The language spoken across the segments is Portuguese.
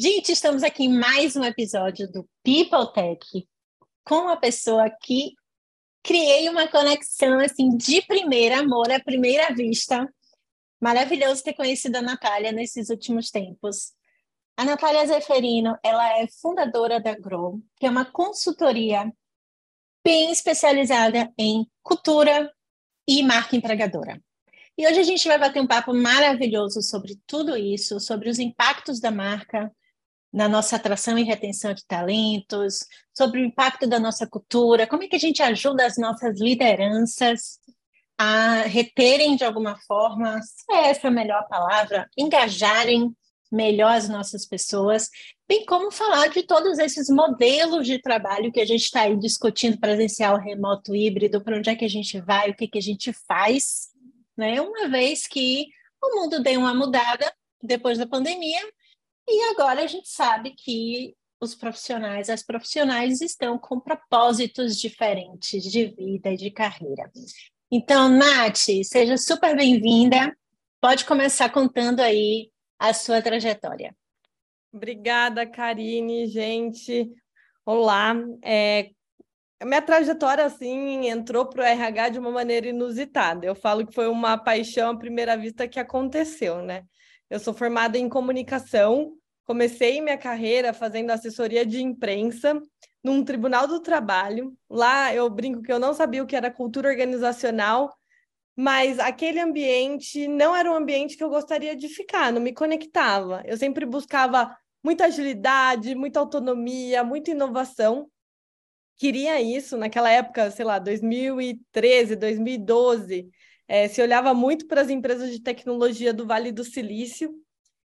Gente, estamos aqui em mais um episódio do People Tech com uma pessoa que criei uma conexão assim de primeiro amor à primeira vista. Maravilhoso ter conhecido a Natália nesses últimos tempos. A Natália Zeferino, ela é fundadora da Grow, que é uma consultoria bem especializada em cultura e marca empregadora. E hoje a gente vai bater um papo maravilhoso sobre tudo isso, sobre os impactos da marca na nossa atração e retenção de talentos, sobre o impacto da nossa cultura, como é que a gente ajuda as nossas lideranças a reterem de alguma forma, se é essa a melhor palavra, engajarem melhor as nossas pessoas, bem como falar de todos esses modelos de trabalho que a gente está aí discutindo, presencial, remoto, híbrido, para onde é que a gente vai, o que que a gente faz, né? Uma vez que o mundo deu uma mudada depois da pandemia, e agora a gente sabe que os profissionais, as profissionais estão com propósitos diferentes de vida e de carreira. Então, Nath, seja super bem-vinda. Pode começar contando aí a sua trajetória. Obrigada, Karine, gente. Olá. A minha trajetória, assim, entrou para o RH de uma maneira inusitada. Eu falo que foi uma paixão à primeira vista que aconteceu, né? Eu sou formada em comunicação, comecei minha carreira fazendo assessoria de imprensa num tribunal do trabalho. Lá eu brinco que eu não sabia o que era cultura organizacional, mas aquele ambiente não era um ambiente que eu gostaria de ficar, não me conectava. Eu sempre buscava muita agilidade, muita autonomia, muita inovação. Queria isso naquela época, sei lá, 2013, 2012, se olhava muito para as empresas de tecnologia do Vale do Silício.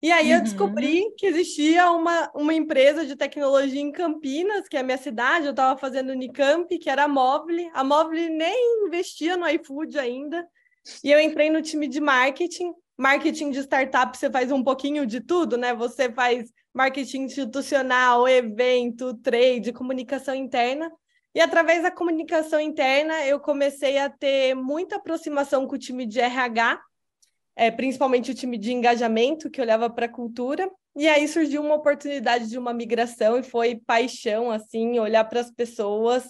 E aí eu descobri que existia uma empresa de tecnologia em Campinas, que é a minha cidade, eu estava fazendo Unicamp, que era a Movile. A Movile nem investia no iFood ainda. E eu entrei no time de marketing. Marketing de startup, você faz um pouquinho de tudo, né? Você faz marketing institucional, evento, trade, comunicação interna. E através da comunicação interna, eu comecei a ter muita aproximação com o time de RH, principalmente o time de engajamento, que olhava para a cultura. E aí surgiu uma oportunidade de uma migração e foi paixão, assim, olhar para as pessoas.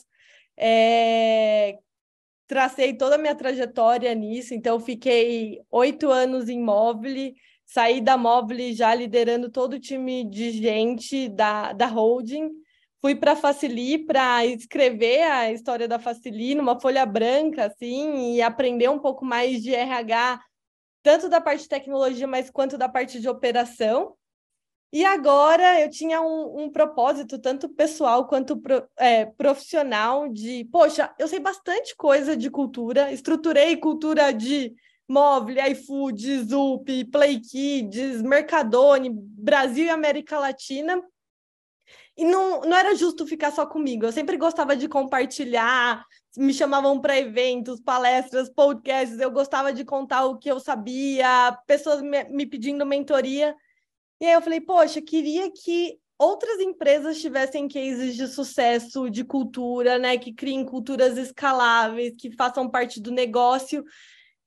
Tracei toda a minha trajetória nisso, então fiquei 8 anos em Movile, saí da Movile já liderando todo o time de gente da holding, fui para a Facili para escrever a história da Facili numa folha branca, assim, e aprender um pouco mais de RH, tanto da parte de tecnologia, mas quanto da parte de operação. E agora eu tinha um propósito, tanto pessoal quanto profissional, de, poxa, eu sei bastante coisa de cultura, estruturei cultura de Movile, iFood, Zup, Play Kids, Mercadone, Brasil e América Latina, e não era justo ficar só comigo, eu sempre gostava de compartilhar, me chamavam para eventos, palestras, podcasts, eu gostava de contar o que eu sabia, pessoas me pedindo mentoria. E aí eu falei, poxa, queria que outras empresas tivessem cases de sucesso, de cultura, né? Que criem culturas escaláveis, que façam parte do negócio.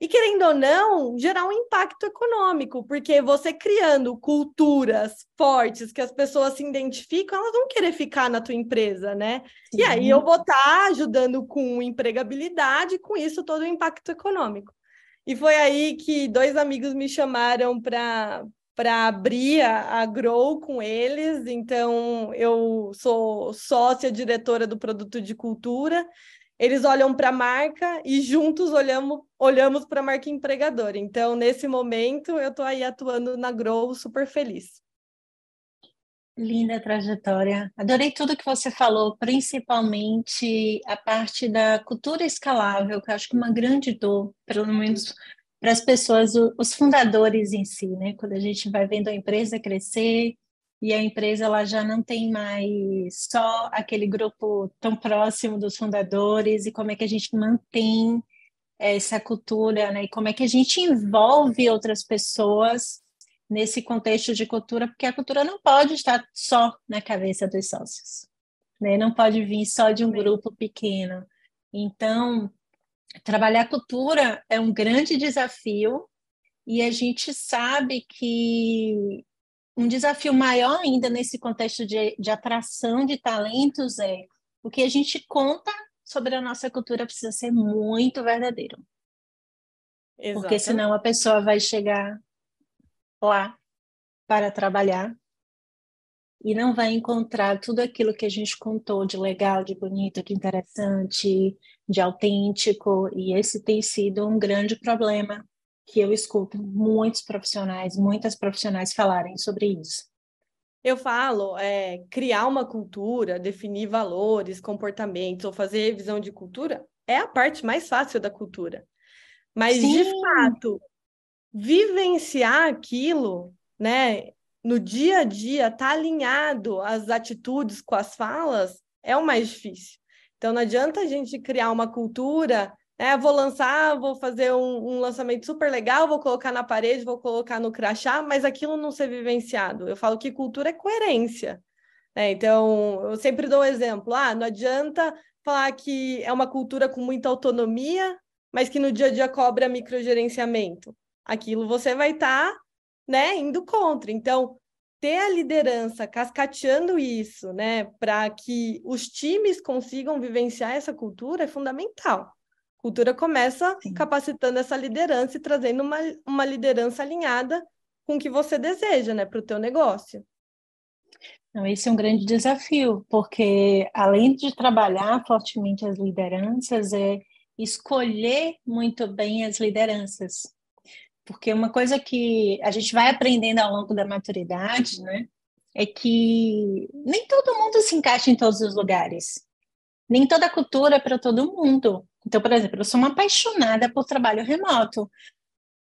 E, querendo ou não, gerar um impacto econômico, porque você criando culturas fortes que as pessoas se identificam, elas vão querer ficar na tua empresa, né? Sim. E aí eu vou estar ajudando com empregabilidade, com isso todo o impacto econômico. E foi aí que 2 amigos me chamaram para abrir a Grow com eles. Então, eu sou sócia diretora do produto de cultura. Eles olham para a marca e juntos olhamos para a marca empregadora. Então, nesse momento, eu estou aí atuando na Grow, super feliz. Linda trajetória. Adorei tudo que você falou, principalmente a parte da cultura escalável, que eu acho que é uma grande dor, pelo menos para as pessoas, os fundadores em si, né? Quando a gente vai vendo a empresa crescer e a empresa ela já não tem mais só aquele grupo tão próximo dos fundadores e como é que a gente mantém essa cultura, né? E como é que a gente envolve outras pessoas nesse contexto de cultura, porque a cultura não pode estar só na cabeça dos sócios, né? Não pode vir só de um grupo pequeno. Então, trabalhar a cultura é um grande desafio e a gente sabe que um desafio maior ainda nesse contexto de atração de talentos é o que a gente conta sobre a nossa cultura precisa ser muito verdadeiro, porque Exatamente. senão a pessoa vai chegar lá para trabalhar e não vai encontrar tudo aquilo que a gente contou de legal, de bonito, de interessante, de autêntico, e esse tem sido um grande problema que eu escuto muitas profissionais falarem sobre isso. Eu falo, criar uma cultura, definir valores, comportamentos, ou fazer revisão de cultura, é a parte mais fácil da cultura. Mas, de Sim, fato, vivenciar aquilo, né, no dia a dia, tá alinhado às atitudes com as falas, é o mais difícil. Então, não adianta a gente criar uma cultura, né, vou fazer um lançamento super legal, vou colocar na parede, vou colocar no crachá, mas aquilo não ser vivenciado. Eu falo que cultura é coerência, né? Então, eu sempre dou um exemplo, não adianta falar que é uma cultura com muita autonomia, mas que no dia a dia cobra microgerenciamento. Aquilo você vai estar, né, indo contra. Então, ter a liderança cascateando isso, né, para que os times consigam vivenciar essa cultura é fundamental. Cultura começa sim. capacitando essa liderança e trazendo uma liderança alinhada com o que você deseja, né, para o teu negócio. Então, esse é um grande desafio, porque além de trabalhar fortemente as lideranças, é escolher muito bem as lideranças. Porque uma coisa que a gente vai aprendendo ao longo da maturidade, né, é que nem todo mundo se encaixa em todos os lugares. Nem toda cultura é para todo mundo. Então, por exemplo, eu sou uma apaixonada por trabalho remoto,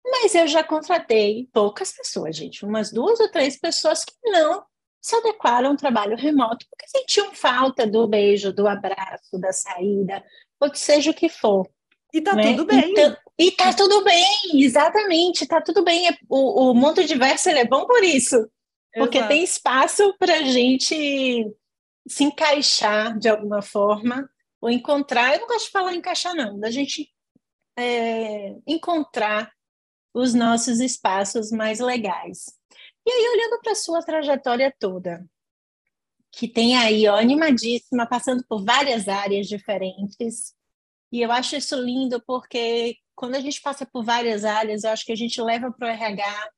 mas eu já contratei poucas pessoas, gente, umas 2 ou 3 pessoas que não se adequaram ao trabalho remoto porque sentiam falta do beijo, do abraço, da saída, ou que seja o que for, E tá né? tudo Então, bem. e tá tudo bem, exatamente, tá tudo bem. O mundo diverso ele é bom por isso, porque tem Exato. espaço para a gente se encaixar de alguma forma, ou encontrar, eu não gosto de falar encaixar, não, da gente encontrar os nossos espaços mais legais. E aí, olhando para a sua trajetória toda, que tem aí, ó, animadíssima, passando por várias áreas diferentes, e eu acho isso lindo porque quando a gente passa por várias áreas, eu acho que a gente leva para o RH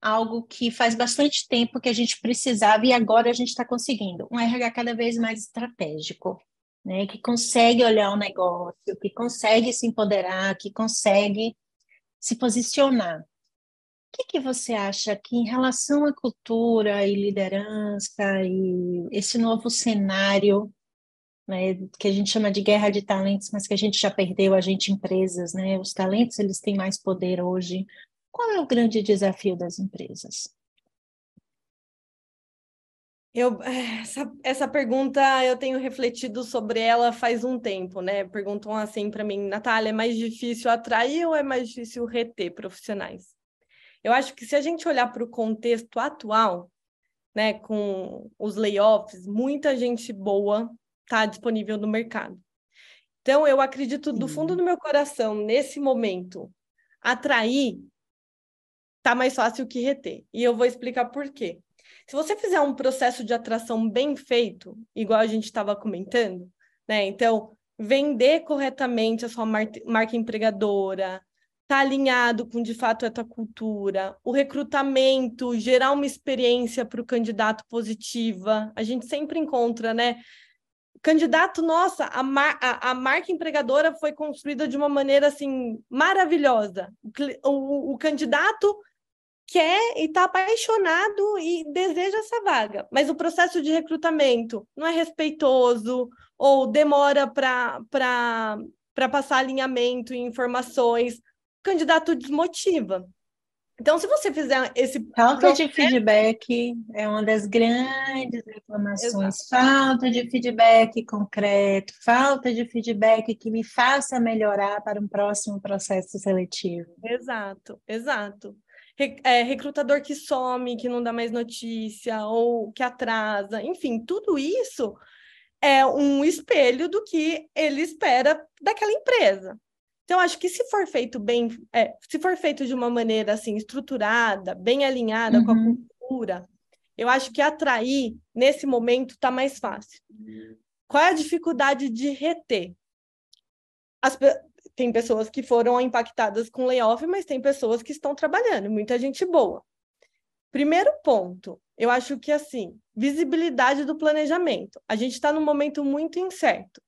algo que faz bastante tempo que a gente precisava e agora a gente está conseguindo. Um RH cada vez mais estratégico, né? Que consegue olhar o negócio, que consegue se empoderar, que consegue se posicionar. Que você acha que em relação à cultura e liderança e esse novo cenário, né, que a gente chama de guerra de talentos, mas que a gente já perdeu, a gente empresas, né? Os talentos eles têm mais poder hoje. Qual é o grande desafio das empresas? Essa pergunta eu tenho refletido sobre ela faz um tempo, né? Perguntam assim para mim, Natália, é mais difícil atrair ou é mais difícil reter profissionais? Eu acho que se a gente olhar para o contexto atual, né, com os layoffs, muita gente boa está disponível no mercado. Então, eu acredito do fundo Sim. do meu coração, nesse momento, atrair tá mais fácil que reter. E eu vou explicar por quê. Se você fizer um processo de atração bem feito, igual a gente estava comentando, né? Então, vender corretamente a sua marca empregadora, tá alinhado com de fato a tua cultura, o recrutamento, gerar uma experiência para o candidato positiva. A gente sempre encontra, né? Candidato, nossa, a marca empregadora foi construída de uma maneira assim maravilhosa. O candidato quer e está apaixonado e deseja essa vaga, mas o processo de recrutamento não é respeitoso ou demora para passar alinhamento e informações, o candidato desmotiva. Então, se você fizer esse Falta processo, de feedback é uma das grandes reclamações. Falta de feedback concreto, falta de feedback que me faça melhorar para um próximo processo seletivo. exato. Recrutador que some, que não dá mais notícia, ou que atrasa, enfim, tudo isso é um espelho do que ele espera daquela empresa. Então, acho que se for feito se for feito de uma maneira assim, estruturada, bem alinhada com a Uhum. cultura, Eu acho que atrair, nesse momento, está mais fácil. Qual é a dificuldade de reter? Tem pessoas que foram impactadas com layoff, mas tem pessoas que estão trabalhando, muita gente boa. Primeiro ponto, eu acho que, assim, visibilidade do planejamento. A gente está num momento muito incerto.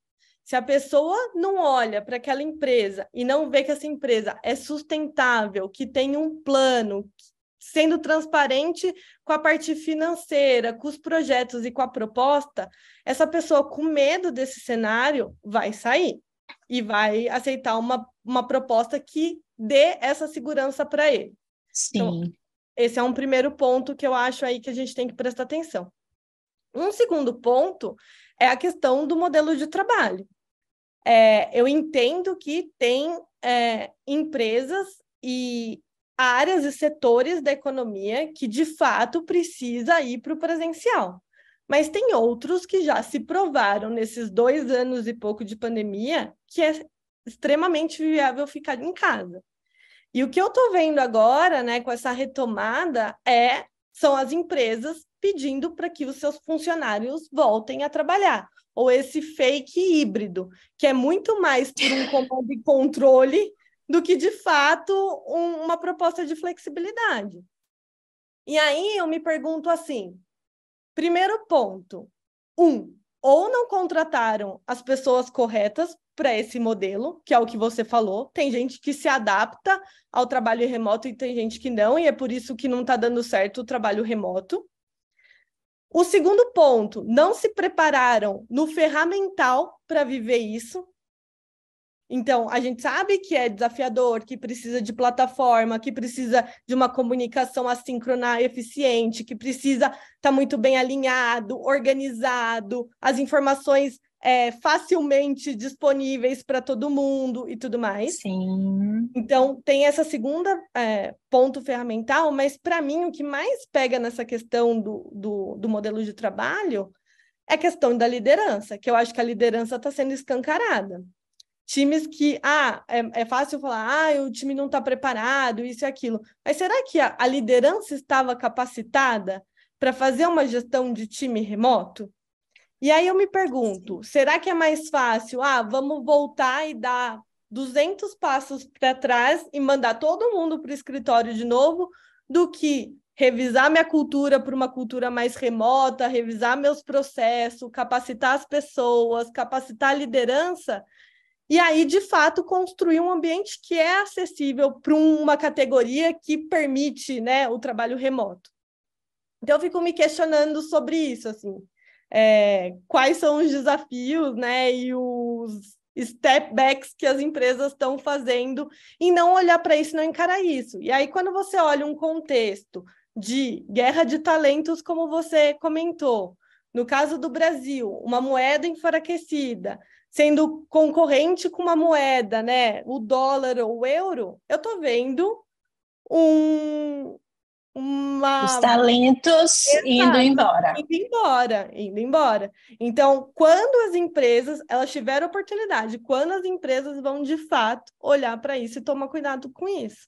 Se a pessoa não olha para aquela empresa e não vê que essa empresa é sustentável, que tem um plano, sendo transparente com a parte financeira, com os projetos e com a proposta, essa pessoa com medo desse cenário vai sair e vai aceitar uma proposta que dê essa segurança para ele. Sim. Então, esse é um primeiro ponto que eu acho aí que a gente tem que prestar atenção. Um segundo ponto é a questão do modelo de trabalho. Eu entendo que tem empresas e áreas e setores da economia que, de fato, precisa ir para o presencial. Mas tem outros que já se provaram nesses 2 anos e pouco de pandemia que é extremamente viável ficar em casa. E o que eu estou vendo agora, né, com essa retomada, são as empresas pedindo para que os seus funcionários voltem a trabalhar. Ou esse fake híbrido, que é muito mais por um comando e controle do que, de fato, uma proposta de flexibilidade. E aí eu me pergunto assim, primeiro ponto, ou não contrataram as pessoas corretas para esse modelo, que é o que você falou. Tem gente que se adapta ao trabalho remoto e tem gente que não, e é por isso que não está dando certo o trabalho remoto. O segundo ponto, não se prepararam no ferramental para viver isso. Então, a gente sabe que é desafiador, que precisa de plataforma, que precisa de uma comunicação assíncrona eficiente, que precisa estar muito bem alinhado, organizado, as informações facilmente disponíveis para todo mundo e tudo mais. Sim. Então, tem essa segunda ponto ferramental, mas, para mim, o que mais pega nessa questão do modelo de trabalho é a questão da liderança, que eu acho que a liderança está sendo escancarada. Times que, é fácil falar, o time não está preparado, isso e aquilo. Mas será que a liderança estava capacitada para fazer uma gestão de time remoto? E aí eu me pergunto, será que é mais fácil, vamos voltar e dar 200 passos para trás e mandar todo mundo para o escritório de novo, do que revisar minha cultura para uma cultura mais remota, revisar meus processos, capacitar as pessoas, capacitar a liderança, e aí, de fato, construir um ambiente que é acessível para uma categoria que permite, né, o trabalho remoto. Então, eu fico me questionando sobre isso, assim, quais são os desafios, né, e os step backs que as empresas estão fazendo em não olhar para isso, não encarar isso. E aí, quando você olha um contexto de guerra de talentos, como você comentou, no caso do Brasil, uma moeda enfraquecida, sendo concorrente com uma moeda, né, o dólar ou o euro, eu estou vendo os talentos indo embora. Indo embora. Então, quando as empresas, elas tiveram oportunidade, quando as empresas vão, de fato, olhar para isso e tomar cuidado com isso.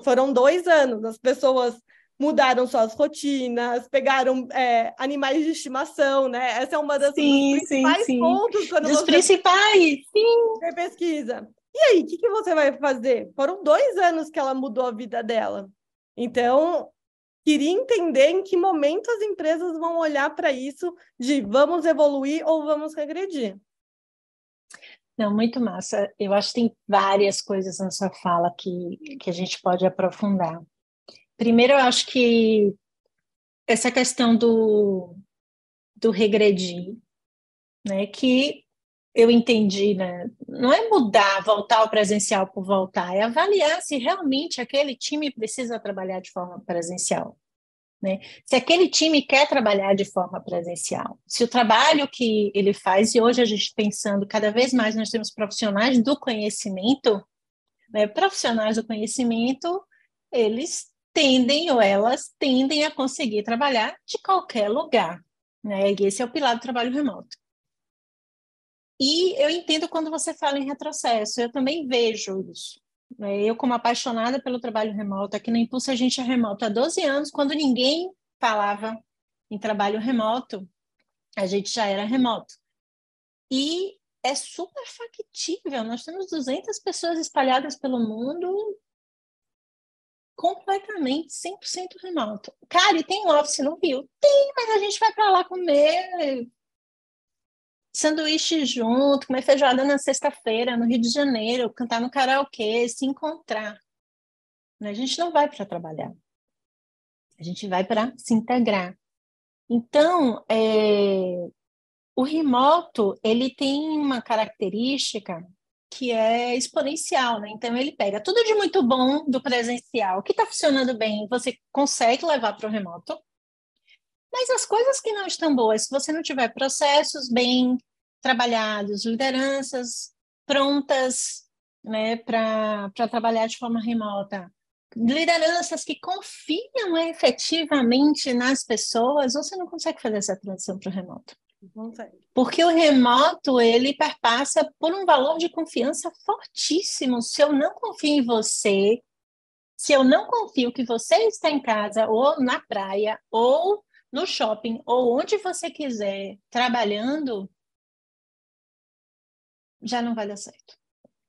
Foram 2 anos, as pessoas mudaram suas rotinas, pegaram animais de estimação, né? Essa é uma dos principais pontos quando dos você principais, sim. pesquisa. E aí, o que você vai fazer? Foram 2 anos que ela mudou a vida dela. Então, queria entender em que momento as empresas vão olhar para isso de vamos evoluir ou vamos regredir. Não, muito massa. Eu acho que tem várias coisas na sua fala que a gente pode aprofundar. Primeiro, eu acho que essa questão do regredir, né, que eu entendi, né, não é mudar, voltar ao presencial por voltar, é avaliar se realmente aquele time precisa trabalhar de forma presencial, né? Se aquele time quer trabalhar de forma presencial, se o trabalho que ele faz, e hoje a gente pensando cada vez mais, nós temos profissionais do conhecimento, né, profissionais do conhecimento, eles tendem ou elas tendem a conseguir trabalhar de qualquer lugar, né? E esse é o pilar do trabalho remoto. E eu entendo quando você fala em retrocesso, eu também vejo isso. Eu, como apaixonada pelo trabalho remoto, aqui na Impulso a gente é remoto há 12 anos, quando ninguém falava em trabalho remoto, a gente já era remoto. E é super factível. Nós temos 200 pessoas espalhadas pelo mundo completamente, 100% remoto. Cara, e tem um office no Rio? Tem, mas a gente vai para lá comer sanduíche junto, comer feijoada na sexta-feira, no Rio de Janeiro, cantar no karaokê, se encontrar. A gente não vai para trabalhar. A gente vai para se integrar. Então, o remoto, ele tem uma característica que é exponencial, né? Então, ele pega tudo de muito bom do presencial, que está funcionando bem, você consegue levar para o remoto, mas as coisas que não estão boas, se você não tiver processos bem trabalhados, lideranças prontas, né, para trabalhar de forma remota, lideranças que confiam efetivamente nas pessoas, você não consegue fazer essa transição para o remoto. Porque o remoto, ele perpassa por um valor de confiança fortíssimo. Se eu não confio em você, se eu não confio que você está em casa, ou na praia, ou no shopping, ou onde você quiser, trabalhando, já não vai dar certo.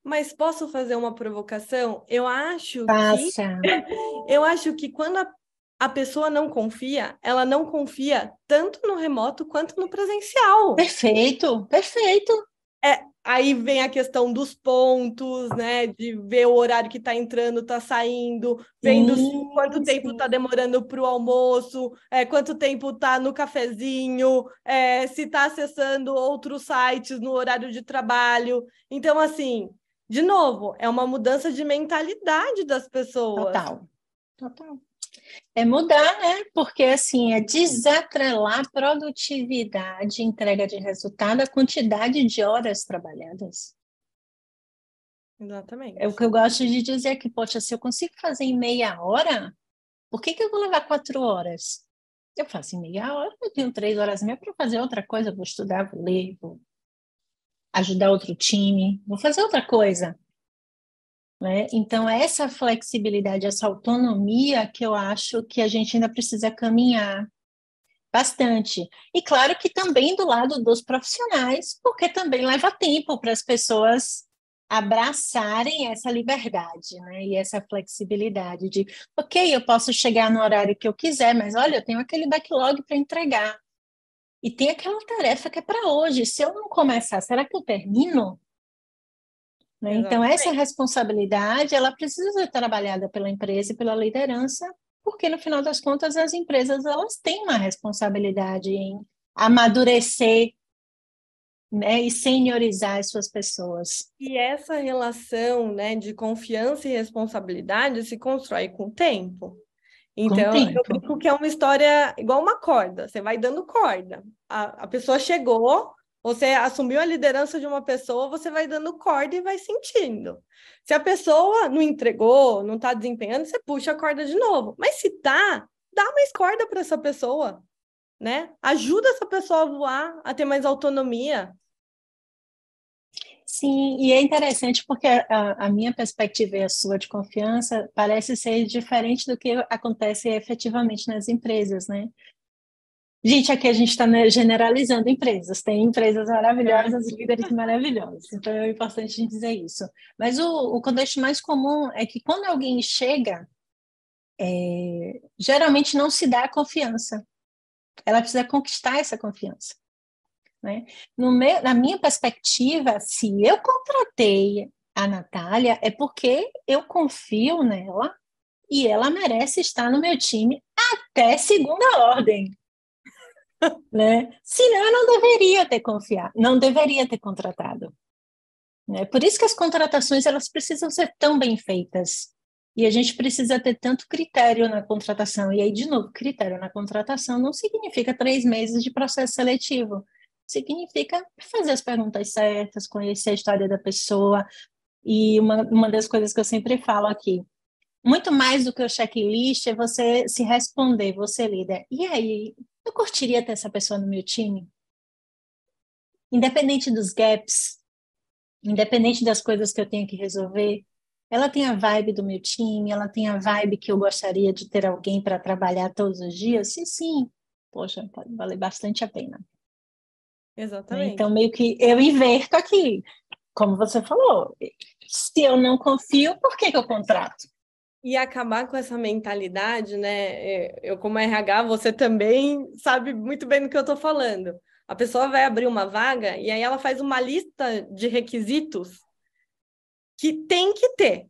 Mas posso fazer uma provocação? Eu acho que quando a pessoa não confia, ela não confia tanto no remoto quanto no presencial. Perfeito, perfeito. Aí vem a questão dos pontos, né? De ver o horário que está entrando, está saindo, vendo quanto tempo está demorando para o almoço, quanto tempo está no cafezinho, se está acessando outros sites no horário de trabalho. Então, assim, de novo, é uma mudança de mentalidade das pessoas. Total. É mudar, né? Porque, assim, é desatrelar produtividade, entrega de resultado, a quantidade de horas trabalhadas. Exatamente. É o que eu gosto de dizer que, poxa, se eu consigo fazer em meia hora, por que eu vou levar 4 horas? Eu faço em meia hora, eu tenho 3 horas e meia para fazer outra coisa, vou estudar, vou ler, vou ajudar outro time, vou fazer outra coisa. Né? Então, essa flexibilidade, essa autonomia que eu acho que a gente ainda precisa caminhar bastante. E claro que também do lado dos profissionais, porque também leva tempo para as pessoas abraçarem essa liberdade, né? E essa flexibilidade de, ok, eu posso chegar no horário que eu quiser, mas olha, eu tenho aquele backlog para entregar. E tem aquela tarefa que é para hoje. Se eu não começar, será que eu termino? Né? Então, essa responsabilidade, ela precisa ser trabalhada pela empresa e pela liderança, porque, no final das contas, as empresas elas têm uma responsabilidade em amadurecer, né, e seniorizar as suas pessoas. E essa relação, né, de confiança e responsabilidade se constrói com o tempo. Então, eu brinco que é uma história igual uma corda. Você vai dando corda. A pessoa chegou, você assumiu a liderança de uma pessoa, você vai dando corda e vai sentindo. Se a pessoa não entregou, não está desempenhando, você puxa a corda de novo. Mas se tá, dá mais corda para essa pessoa, né? Ajuda essa pessoa a voar, a ter mais autonomia. Sim, e é interessante porque a minha perspectiva e a sua de confiança parece ser diferente do que acontece efetivamente nas empresas, né? Gente, aqui a gente está generalizando empresas, tem empresas maravilhosas, líderes maravilhosos, então é importante a gente dizer isso. Mas o contexto mais comum é que quando alguém chega, geralmente não se dá a confiança, ela precisa conquistar essa confiança. Né? Na minha perspectiva, se eu contratei a Natália, é porque eu confio nela e ela merece estar no meu time até segunda ordem. Né? Senão eu não deveria ter confiado, não deveria ter contratado. Né? Por isso que as contratações elas precisam ser tão bem feitas. E a gente precisa ter tanto critério na contratação. E aí, de novo, critério na contratação não significa 3 meses de processo seletivo. Significa fazer as perguntas certas, conhecer a história da pessoa. E uma das coisas que eu sempre falo aqui, muito mais do que o checklist é você se responder, você líder. E aí, eu curtiria ter essa pessoa no meu time? Independente dos gaps, independente das coisas que eu tenho que resolver, Ela tem a vibe do meu time, ela tem a vibe que eu gostaria de ter alguém para trabalhar todos os dias? Sim, sim. Poxa, pode valer bastante a pena. Né? Então, Exatamente. meio que eu inverto aqui. Como você falou, se eu não confio, por que eu contrato? E acabar com essa mentalidade, né? Eu, como RH, você também sabe muito bem do que eu estou falando. A pessoa vai abrir uma vaga e aí ela faz uma lista de requisitos que tem que ter.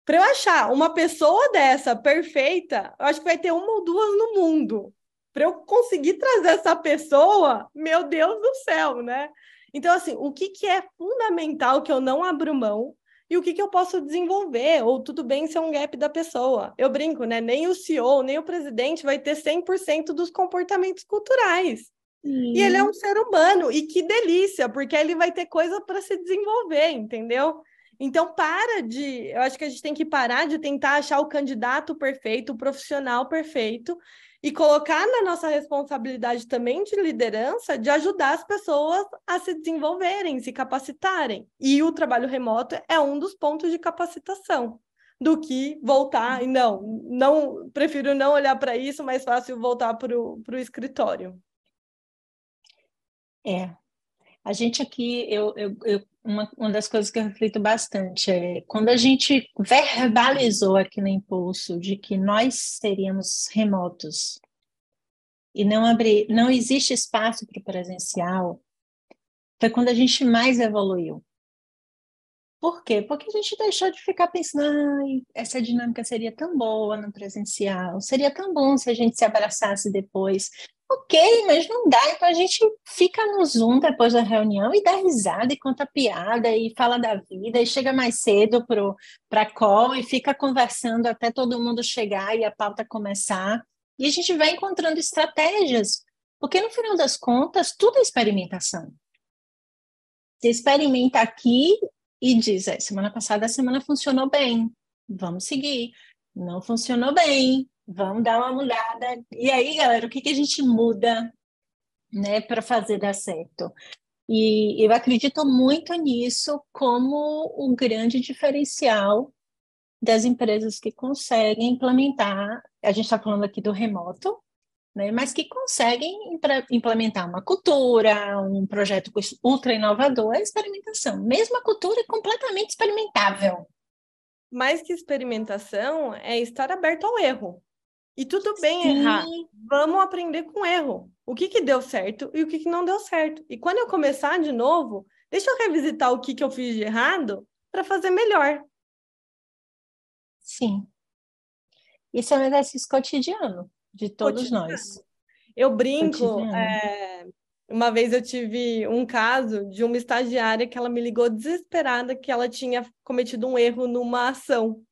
Para eu achar uma pessoa dessa perfeita, eu acho que vai ter uma ou duas no mundo. Para eu conseguir trazer essa pessoa, meu Deus do céu, né? Então, assim, o que que é fundamental que eu não abro mão e o que que eu posso desenvolver? Ou tudo bem ser um gap da pessoa. Eu brinco, né? Nem o CEO, nem o presidente vai ter 100% dos comportamentos culturais. E ele é um Sim. ser humano, e que delícia, porque ele vai ter coisa para se desenvolver, entendeu? Então, eu acho que a gente tem que parar de tentar achar o candidato perfeito, o profissional perfeito, e colocar na nossa responsabilidade também de liderança de ajudar as pessoas a se desenvolverem, se capacitarem. E o trabalho remoto é um dos pontos de capacitação. Do que voltar, e não, prefiro não olhar para isso, mais fácil voltar para o escritório. É, a gente aqui, uma das coisas que eu reflito bastante é quando a gente verbalizou aqui no Impulso de que nós seríamos remotos e não existe espaço para o presencial, foi quando a gente mais evoluiu. Por quê? Porque a gente deixou de ficar pensando, ai, essa dinâmica seria tão boa no presencial, seria tão bom se a gente se abraçasse depois. Ok, mas não dá, então a gente fica no Zoom depois da reunião e dá risada e conta piada e fala da vida e chega mais cedo para a call e fica conversando até todo mundo chegar e a pauta começar. E a gente vai encontrando estratégias, porque no final das contas, tudo é experimentação. Você experimenta aqui e diz: semana passada a semana funcionou bem, vamos seguir. Não funcionou bem, vamos dar uma mudada. E aí, galera, o que que a gente muda, né, para fazer dar certo? E eu acredito muito nisso como um grande diferencial das empresas que conseguem implementar. A gente está falando aqui do remoto, né, mas que conseguem implementar uma cultura, um projeto ultra inovador, é experimentação. Mesmo a cultura é completamente experimentável. Mais que experimentação, é estar aberto ao erro. E tudo bem errar. Sim, Vamos aprender com erro. O que que deu certo e o que que não deu certo. E quando eu começar de novo, deixa eu revisitar o que que eu fiz de errado para fazer melhor. sim. Isso é um exercício cotidiano de todos Cotidiano. nós. Eu brinco, Cotidiano. uma vez eu tive um caso de uma estagiária que ela me ligou desesperada que ela tinha cometido um erro numa ação.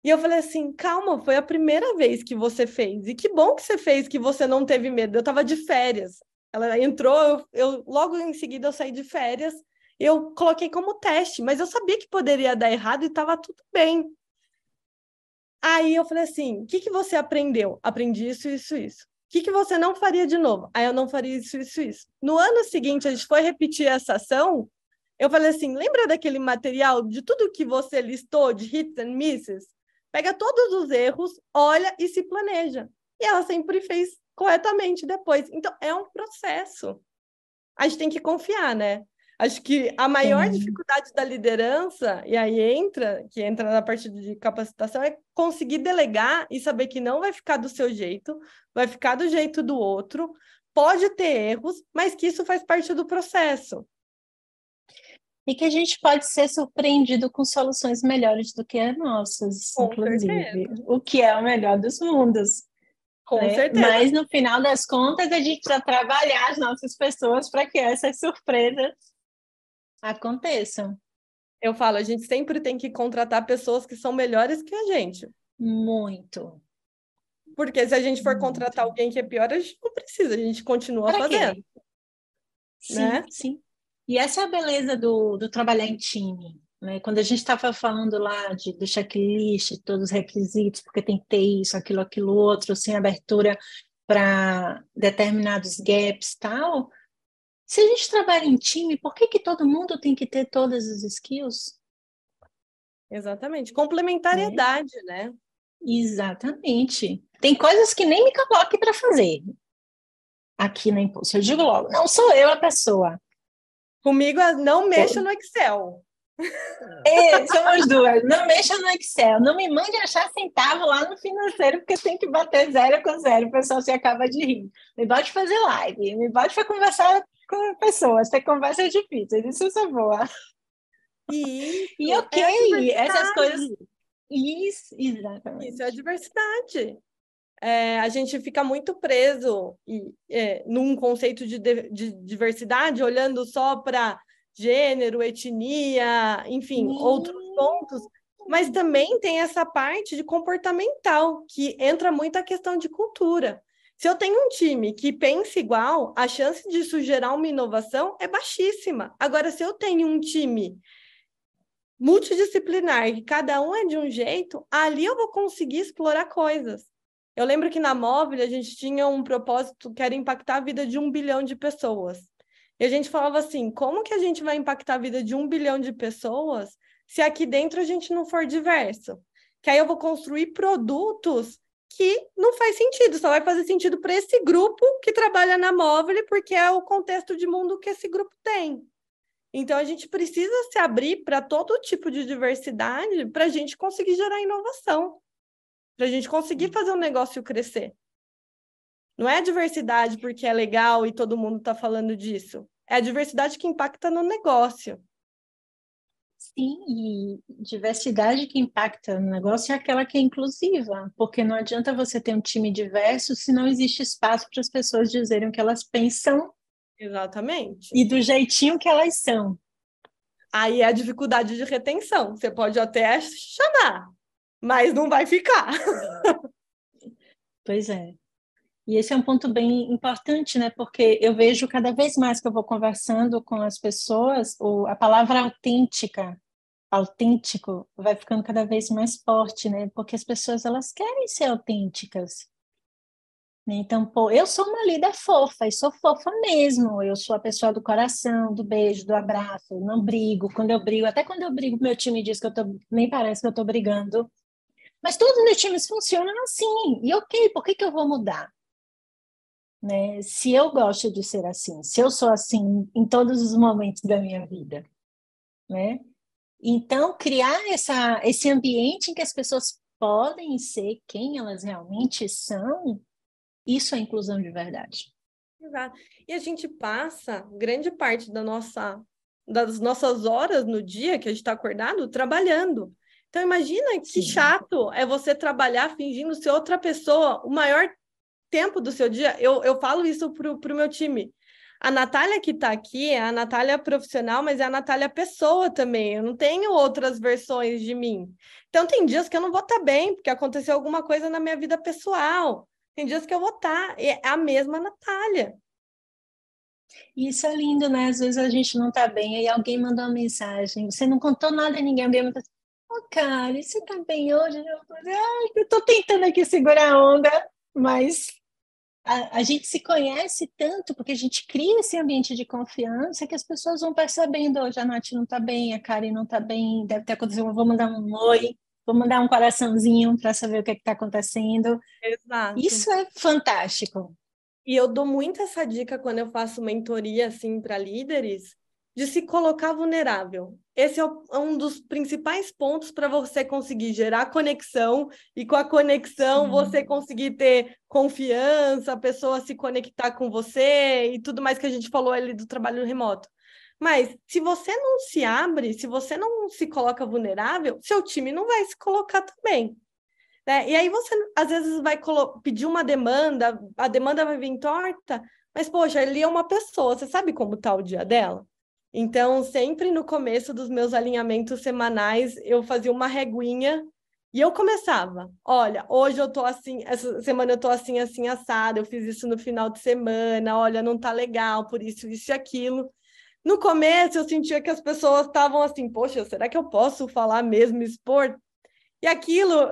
E eu falei assim, calma, foi a primeira vez que você fez. E que bom que você fez, que você não teve medo. Eu estava de férias. Ela entrou, logo em seguida eu saí de férias. Eu coloquei como teste, mas eu sabia que poderia dar errado e estava tudo bem. Aí eu falei assim, o que que você aprendeu? Aprendi isso, isso, isso. O que que você não faria de novo? Aí eu não faria isso, isso, isso. No ano seguinte, a gente foi repetir essa ação. Eu falei assim, lembra daquele material de tudo que você listou de hits and misses? Pega todos os erros, olha e se planeja. E ela sempre fez corretamente depois. Então, é um processo. A gente tem que confiar, né? Acho que a maior Sim. dificuldade da liderança, e aí que entra na parte de capacitação, é conseguir delegar e saber que não vai ficar do seu jeito, vai ficar do jeito do outro, pode ter erros, mas que isso faz parte do processo. E que a gente pode ser surpreendido com soluções melhores do que as nossas, Com inclusive, certeza. o que é o melhor dos mundos, Com né? certeza. Mas no final das contas, a gente precisa trabalhar as nossas pessoas para que essas surpresas aconteçam. Eu falo, a gente sempre tem que contratar pessoas que são melhores que a gente. Muito, Porque se a gente for contratar muito. alguém que é pior, a gente não precisa, a gente continua Para fazendo, quê? Sim, né? sim. E essa é a beleza do trabalhar em time, né? Quando a gente estava falando lá do checklist, todos os requisitos, porque tem que ter isso, aquilo outro, sem abertura para determinados gaps, tal. Se a gente trabalha em time, por que que todo mundo tem que ter todas as skills? Exatamente. Né? Complementariedade, né? Exatamente. Tem coisas que nem me coloque para fazer aqui na Impulso. Eu digo logo, não sou eu a pessoa. Comigo, não mexa no Excel. Somos duas. Não mexa no Excel. Não me mande achar centavo lá no financeiro, porque tem que bater 0 com 0. O pessoal se acaba de rir. Me bote fazer live. Me bote para conversar com pessoas. Ter conversas difíceis. Isso eu sou boa. E E isso ok, é a essas coisas. diversidade. Isso, exatamente. Isso é a diversidade. A gente fica muito preso num conceito de diversidade, olhando só para gênero, etnia, enfim, outros pontos, mas também tem essa parte de comportamental, que entra muito a questão de cultura. Se eu tenho um time que pensa igual, a chance disso gerar uma inovação é baixíssima. Agora, se eu tenho um time multidisciplinar, que cada um é de um jeito, ali eu vou conseguir explorar coisas. Eu lembro que na Móvel a gente tinha um propósito que era impactar a vida de 1 bilhão de pessoas. E a gente falava assim, como que a gente vai impactar a vida de 1 bilhão de pessoas se aqui dentro a gente não for diverso? Que aí eu vou construir produtos que não faz sentido, só vai fazer sentido para esse grupo que trabalha na Móvel, porque é o contexto de mundo que esse grupo tem. Então, a gente precisa se abrir para todo tipo de diversidade para a gente conseguir gerar inovação, para a gente conseguir fazer o negócio crescer. Não é a diversidade porque é legal e todo mundo está falando disso. É a diversidade que impacta no negócio. Sim, e diversidade que impacta no negócio é aquela que é inclusiva, porque não adianta você ter um time diverso se não existe espaço para as pessoas dizerem o que elas pensam. Exatamente. E do jeitinho que elas são. Aí é a dificuldade de retenção. Você pode até chamar, mas não vai ficar. Pois é. E esse é um ponto bem importante, né? Porque eu vejo cada vez mais que eu vou conversando com as pessoas, a palavra autêntico, vai ficando cada vez mais forte, né? Porque as pessoas, elas querem ser autênticas. Então, pô, eu sou uma líder fofa, e sou fofa mesmo. Eu sou a pessoa do coração, do beijo, do abraço. Eu não brigo. Quando eu brigo, até quando eu brigo, meu time diz que nem parece que eu estou brigando. Mas todos os meus times funcionam assim. E ok, por que eu vou mudar? Né? Se eu gosto de ser assim, se eu sou assim em todos os momentos da minha vida, né? Então, criar esse ambiente em que as pessoas podem ser quem elas realmente são, isso é inclusão de verdade. Exato. E a gente passa grande parte das nossas horas no dia que a gente está acordado trabalhando. Então, imagina que chato é você trabalhar fingindo ser outra pessoa o maior tempo do seu dia. Eu falo isso pro meu time. A Natália que está aqui é a Natália profissional, mas é a Natália pessoa também. Eu não tenho outras versões de mim. Então, tem dias que eu não vou estar bem, porque aconteceu alguma coisa na minha vida pessoal. Tem dias que eu vou estar. É a mesma Natália. Isso é lindo, né? Às vezes a gente não tá bem, aí alguém mandou uma mensagem, você não contou nada a ninguém, alguém mandou assim, cara, você tá bem hoje? Eu falei, eu tô tentando aqui segurar a onda, mas a gente se conhece tanto, porque a gente cria esse ambiente de confiança que as pessoas vão percebendo, hoje a Nath não tá bem, a Karen não tá bem, deve ter acontecido, eu vou mandar um oi, vou mandar um coraçãozinho para saber o que está acontecendo. Exato. Isso é fantástico. E eu dou muito essa dica quando eu faço mentoria assim para líderes, de se colocar vulnerável. Esse é um dos principais pontos para você conseguir gerar conexão e com a conexão você conseguir ter confiança, a pessoa se conectar com você e tudo mais que a gente falou ali do trabalho remoto. Mas se você não se abre, se você não se coloca vulnerável, seu time não vai se colocar também. Né? E aí você, às vezes, vai pedir uma demanda, a demanda vai vir torta, mas, poxa, ali é uma pessoa, você sabe como está o dia dela? Então, sempre no começo dos meus alinhamentos semanais, eu fazia uma reguinha e eu começava. Olha, hoje eu tô assim, essa semana eu tô assim, assim, assada, eu fiz isso no final de semana, olha, não tá legal, por isso e aquilo. No começo, eu sentia que as pessoas estavam assim, poxa, será que eu posso falar mesmo, expor? E aquilo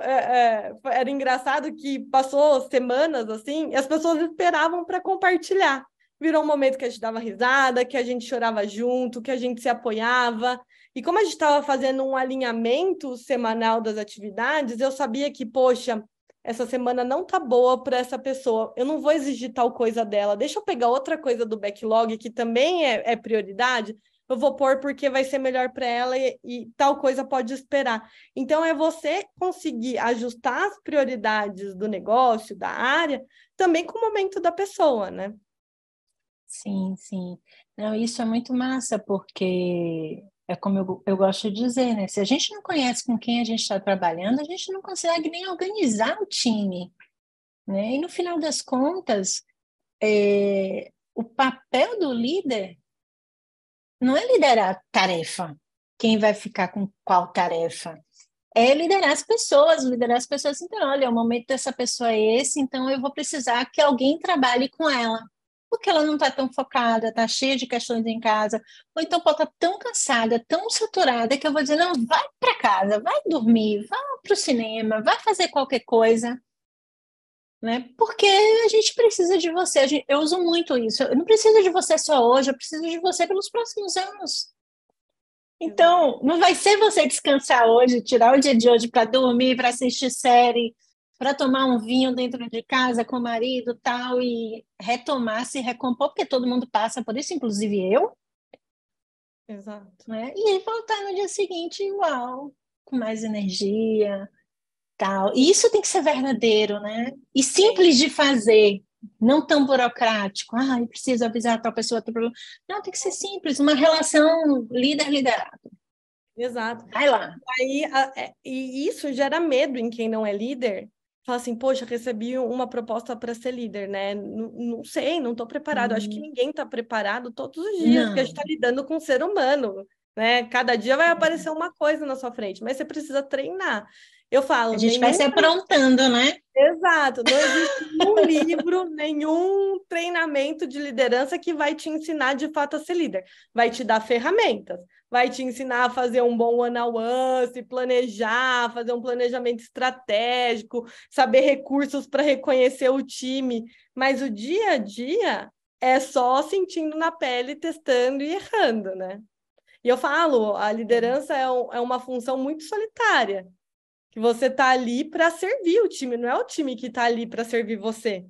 era engraçado que passou semanas assim, e as pessoas esperavam para compartilhar. virou um momento que a gente dava risada, que a gente chorava junto, que a gente se apoiava. E como a gente estava fazendo um alinhamento semanal das atividades, eu sabia que, poxa, essa semana não tá boa para essa pessoa, eu não vou exigir tal coisa dela, deixa eu pegar outra coisa do backlog que também é prioridade, eu vou pôr porque vai ser melhor para ela e tal coisa pode esperar. Então, é você conseguir ajustar as prioridades do negócio, da área, também com o momento da pessoa, né? Sim, sim. Não, isso é muito massa, porque é como eu gosto de dizer, né? Se a gente não conhece com quem a gente está trabalhando, a gente não consegue nem organizar o time, né? E no final das contas, o papel do líder não é liderar a tarefa, quem vai ficar com qual tarefa. É liderar as pessoas, então, olha, o momento dessa pessoa é esse, então eu vou precisar que alguém trabalhe com ela, porque ela não está tão focada, está cheia de questões em casa, ou então pode estar tão cansada, tão saturada, que eu vou dizer, não, vai para casa, vai dormir, vai para o cinema, vai fazer qualquer coisa, né? Porque a gente precisa de você, eu uso muito isso, eu não preciso de você só hoje, eu preciso de você pelos próximos anos. Então, não vai ser você descansar hoje, tirar o dia de hoje para dormir, para assistir série, para tomar um vinho dentro de casa com o marido, tal, e retomar, se recompor, porque todo mundo passa por isso, inclusive eu, Exato. né? E aí voltar no dia seguinte igual, com mais energia, tal. E isso tem que ser verdadeiro, né? E simples de fazer, não tão burocrático. Ah, eu preciso avisar a tal pessoa. Não, tem que ser simples, uma relação líder-liderado. Exato. Vai lá. E isso gera medo em quem não é líder. Fala assim, poxa, recebi uma proposta para ser líder, né? Não sei, não estou preparado. Acho que ninguém está preparado todos os dias, porque a gente Não. está lidando com um ser humano, né? Cada dia vai aparecer uma coisa na sua frente, mas você precisa treinar. Eu A falo, gente vai nenhum. se aprontando, né? Exato, não existe nenhum livro, nenhum treinamento de liderança que vai te ensinar de fato a ser líder. Vai te dar ferramentas, vai te ensinar a fazer um bom one-on-one, se planejar, fazer um planejamento estratégico, saber recursos para reconhecer o time, mas o dia a dia é só sentindo na pele, testando e errando, né? E eu falo, a liderança é uma função muito solitária que você tá ali para servir o time, não é o time que tá ali para servir você.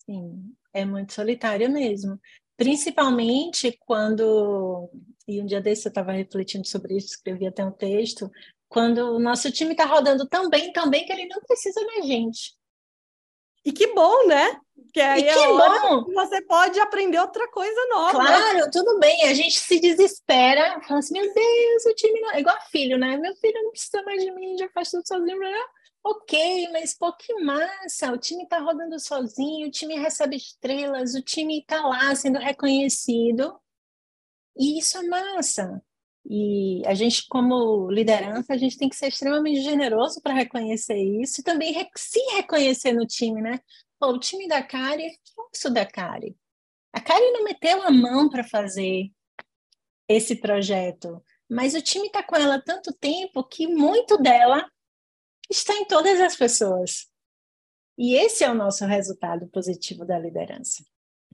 Sim, é muito solitário mesmo. Principalmente quando, e um dia desse eu estava refletindo sobre isso, escrevi até um texto, quando o nosso time está rodando tão bem que ele não precisa da gente. E que bom, né? Porque E aí é que hora bom! que você pode aprender outra coisa nova. Claro, tudo bem, a gente se desespera, fala assim, meu Deus, o time não... É igual filho, né? Meu filho não precisa mais de mim, já faz tudo sozinho. Blá, blá. Ok, mas pô, que massa, o time tá rodando sozinho, o time recebe estrelas, o time tá lá sendo reconhecido, e isso é massa. E a gente, como liderança, a gente tem que ser extremamente generoso para reconhecer isso e também se reconhecer no time, né? Pô, o time da Kari, eu sou da Kari. A Karen não meteu a mão para fazer esse projeto, mas o time está com ela há tanto tempo que muito dela está em todas as pessoas. E esse é o nosso resultado positivo da liderança.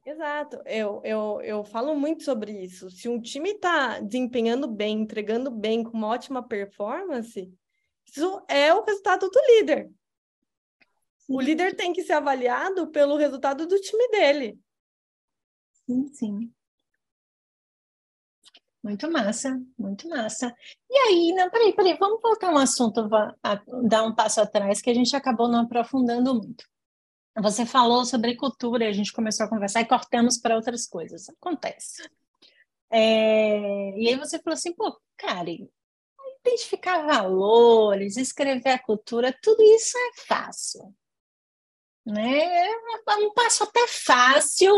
Exato, eu falo muito sobre isso. Se um time está desempenhando bem, entregando bem, com uma ótima performance, isso é o resultado do líder. Sim. O líder tem que ser avaliado pelo resultado do time dele. Sim, sim. Muito massa, muito massa. E aí, não, peraí, vamos voltar um assunto, dar um passo atrás, que a gente acabou não aprofundando muito. Você falou sobre cultura, a gente começou a conversar e cortamos para outras coisas. Acontece. E aí você falou assim, pô, Karen, identificar valores, escrever a cultura, tudo isso é fácil, né? É um passo até fácil,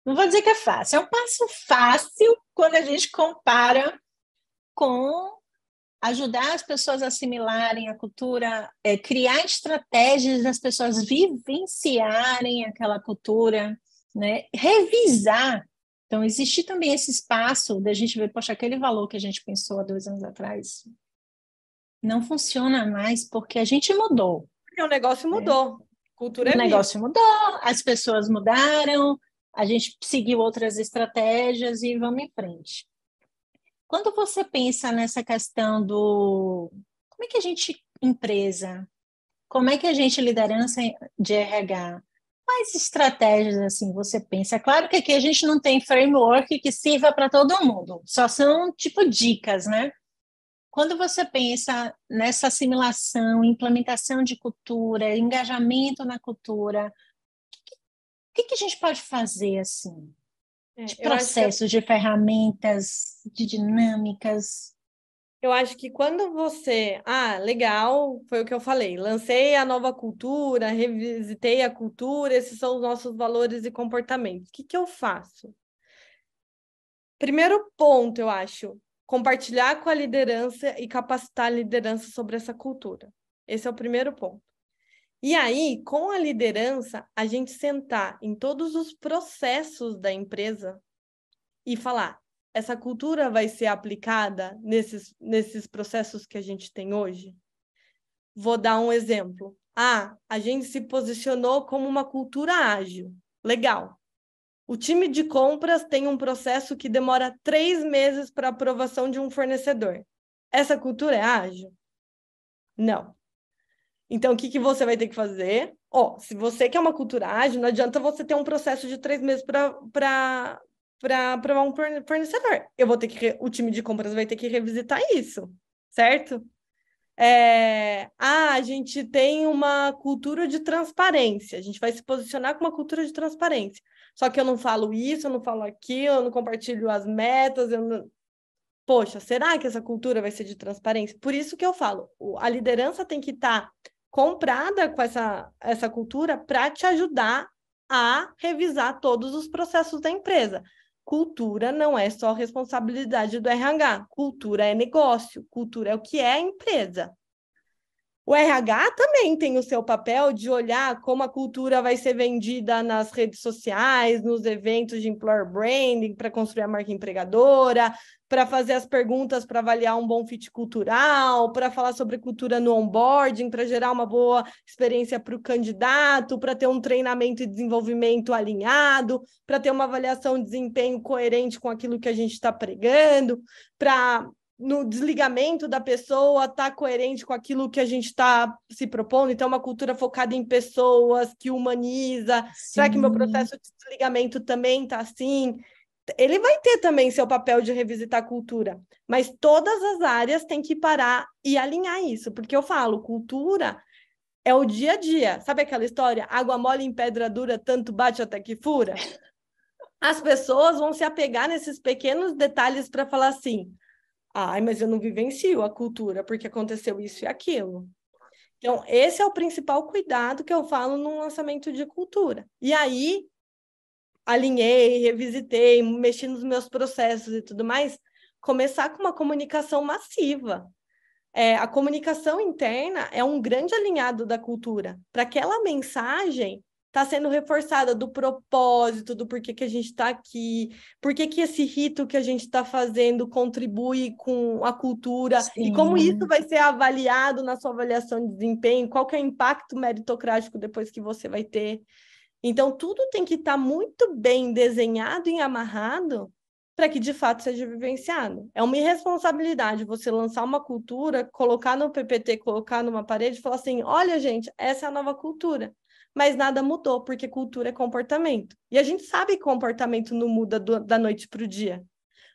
não vou dizer que é fácil, é um passo fácil quando a gente compara com ajudar as pessoas a assimilarem a cultura, criar estratégias das pessoas vivenciarem aquela cultura, né? Revisar. Então, existe também esse espaço da gente ver, poxa, aquele valor que a gente pensou há 2 anos atrás não funciona mais porque a gente mudou. Porque o negócio Né? mudou. Cultura O é viva. negócio mudou, as pessoas mudaram, a gente seguiu outras estratégias e vamos em frente. Quando você pensa nessa questão do como é que a gente, empresa, como é que a gente, liderança de RH, quais estratégias assim você pensa? Claro que aqui a gente não tem framework que sirva para todo mundo, só são tipo dicas, né? Quando você pensa nessa assimilação, implementação de cultura, engajamento na cultura, o que a gente pode fazer assim? De Eu acho que processos, de ferramentas, de dinâmicas? Eu acho que quando você. Ah, legal, foi o que eu falei. Lancei a nova cultura, revisitei a cultura, esses são os nossos valores e comportamentos. O que eu faço? Primeiro ponto, eu acho, compartilhar com a liderança e capacitar a liderança sobre essa cultura. Esse é o primeiro ponto. E aí, com a liderança, a gente sentar em todos os processos da empresa e falar: essa cultura vai ser aplicada nesses processos que a gente tem hoje? Vou dar um exemplo. A gente se posicionou como uma cultura ágil. Legal. O time de compras tem um processo que demora 3 meses para aprovação de um fornecedor. Essa cultura é ágil? Não. Então, o que você vai ter que fazer? Se você quer uma cultura ágil, não adianta você ter um processo de 3 meses para aprovar um fornecedor. O time de compras vai ter que revisitar isso, certo? A gente tem uma cultura de transparência, a gente vai se posicionar com uma cultura de transparência. Só que eu não falo isso, eu não falo aquilo, eu não compartilho as metas, Poxa, será que essa cultura vai ser de transparência? Por isso que eu falo, a liderança tem que estar comprada com essa cultura para te ajudar a revisar todos os processos da empresa. Cultura não é só responsabilidade do RH, cultura é negócio, cultura é o que é a empresa. O RH também tem o seu papel de olhar como a cultura vai ser vendida nas redes sociais, nos eventos de employer branding, para construir a marca empregadora, para fazer as perguntas para avaliar um bom fit cultural, para falar sobre cultura no onboarding, para gerar uma boa experiência para o candidato, para ter um treinamento e desenvolvimento alinhado, para ter uma avaliação de desempenho coerente com aquilo que a gente está pregando, para no desligamento da pessoa estar coerente com aquilo que a gente está se propondo. Então, uma cultura focada em pessoas, que humaniza. Sim. Será que meu processo de desligamento também está assim? Ele vai ter também seu papel de revisitar a cultura, mas todas as áreas têm que parar e alinhar isso, porque eu falo, cultura é o dia a dia. Sabe aquela história? Água mole em pedra dura, tanto bate até que fura? As pessoas vão se apegar nesses pequenos detalhes para falar assim: mas eu não vivencio a cultura porque aconteceu isso e aquilo. Então, esse é o principal cuidado que eu falo num lançamento de cultura. E aí, alinhei, revisitei, mexi nos meus processos e tudo mais, começar com uma comunicação massiva. A comunicação interna é um grande alinhado da cultura. Para aquela mensagem está sendo reforçada do propósito, do porquê que a gente está aqui, porquê que esse rito que a gente está fazendo contribui com a cultura, Sim. E como isso vai ser avaliado na sua avaliação de desempenho, qual que é o impacto meritocrático depois que você vai ter. Então, tudo tem que estar muito bem desenhado e amarrado para que, de fato, seja vivenciado. É uma irresponsabilidade você lançar uma cultura, colocar no PPT, colocar numa parede e falar assim: olha, gente, essa é a nova cultura. Mas nada mudou, porque cultura é comportamento. E a gente sabe que comportamento não muda da noite para o dia.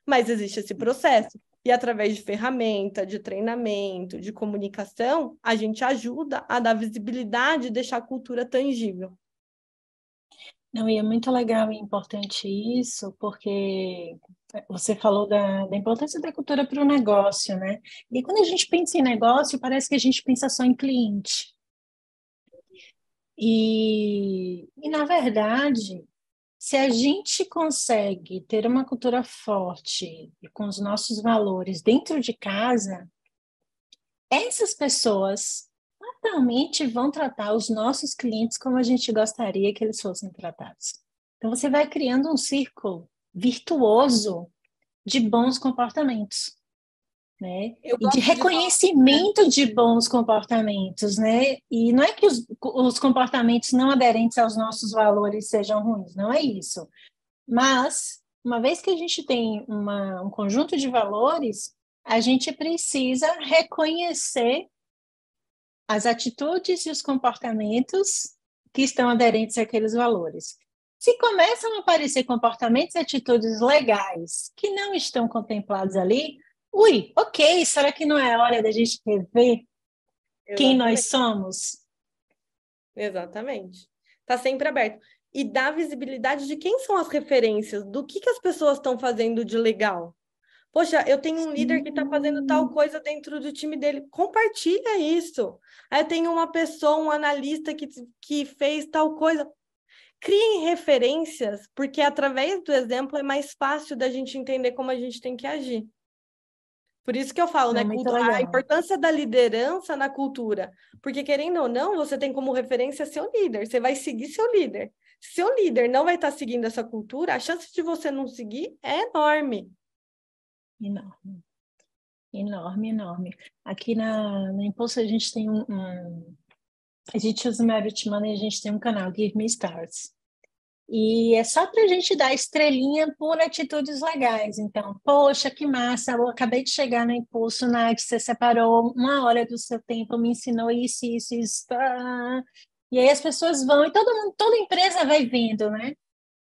Mas existe esse processo. E através de ferramenta, de treinamento, de comunicação, a gente ajuda a dar visibilidade e deixar a cultura tangível. Não, e é muito legal e importante isso, porque você falou da importância da cultura para o negócio, né? E quando a gente pensa em negócio, parece que a gente pensa só em cliente. E na verdade, se a gente consegue ter uma cultura forte e com os nossos valores dentro de casa, essas pessoas naturalmente vão tratar os nossos clientes como a gente gostaria que eles fossem tratados. Então, você vai criando um círculo virtuoso de bons comportamentos, né? E de reconhecimento de bons comportamentos, né? E não é que os comportamentos não aderentes aos nossos valores sejam ruins, não é isso. Mas, uma vez que a gente tem um conjunto de valores, a gente precisa reconhecer as atitudes e os comportamentos que estão aderentes àqueles valores. Se começam a aparecer comportamentos e atitudes legais que não estão contemplados ali, ok, será que não é hora da gente rever quem nós somos? Exatamente. Está sempre aberto. E dá visibilidade de quem são as referências, do que as pessoas estão fazendo de legal. Poxa, eu tenho um líder que está fazendo tal coisa dentro do time dele. Compartilha isso. Aí eu tenho uma pessoa, um analista que fez tal coisa. Criem referências, porque através do exemplo é mais fácil da gente entender como a gente tem que agir. Por isso que eu falo, né? Muito A legal. importância da liderança na cultura. Porque, querendo ou não, você tem como referência seu líder. Você vai seguir seu líder. Se seu líder não vai estar seguindo essa cultura, a chance de você não seguir é enorme. Enorme. Enorme, enorme. Aqui na Impulso a gente tem a gente usa o Merit Money, a gente tem um canal, Give Me Stars. E é só para a gente dar estrelinha por atitudes legais. Então, poxa, que massa, eu acabei de chegar no Impulso, Nath, você separou 1 hora do seu tempo, me ensinou isso, isso, isso. E aí as pessoas vão, e todo mundo, toda empresa vai vendo, né?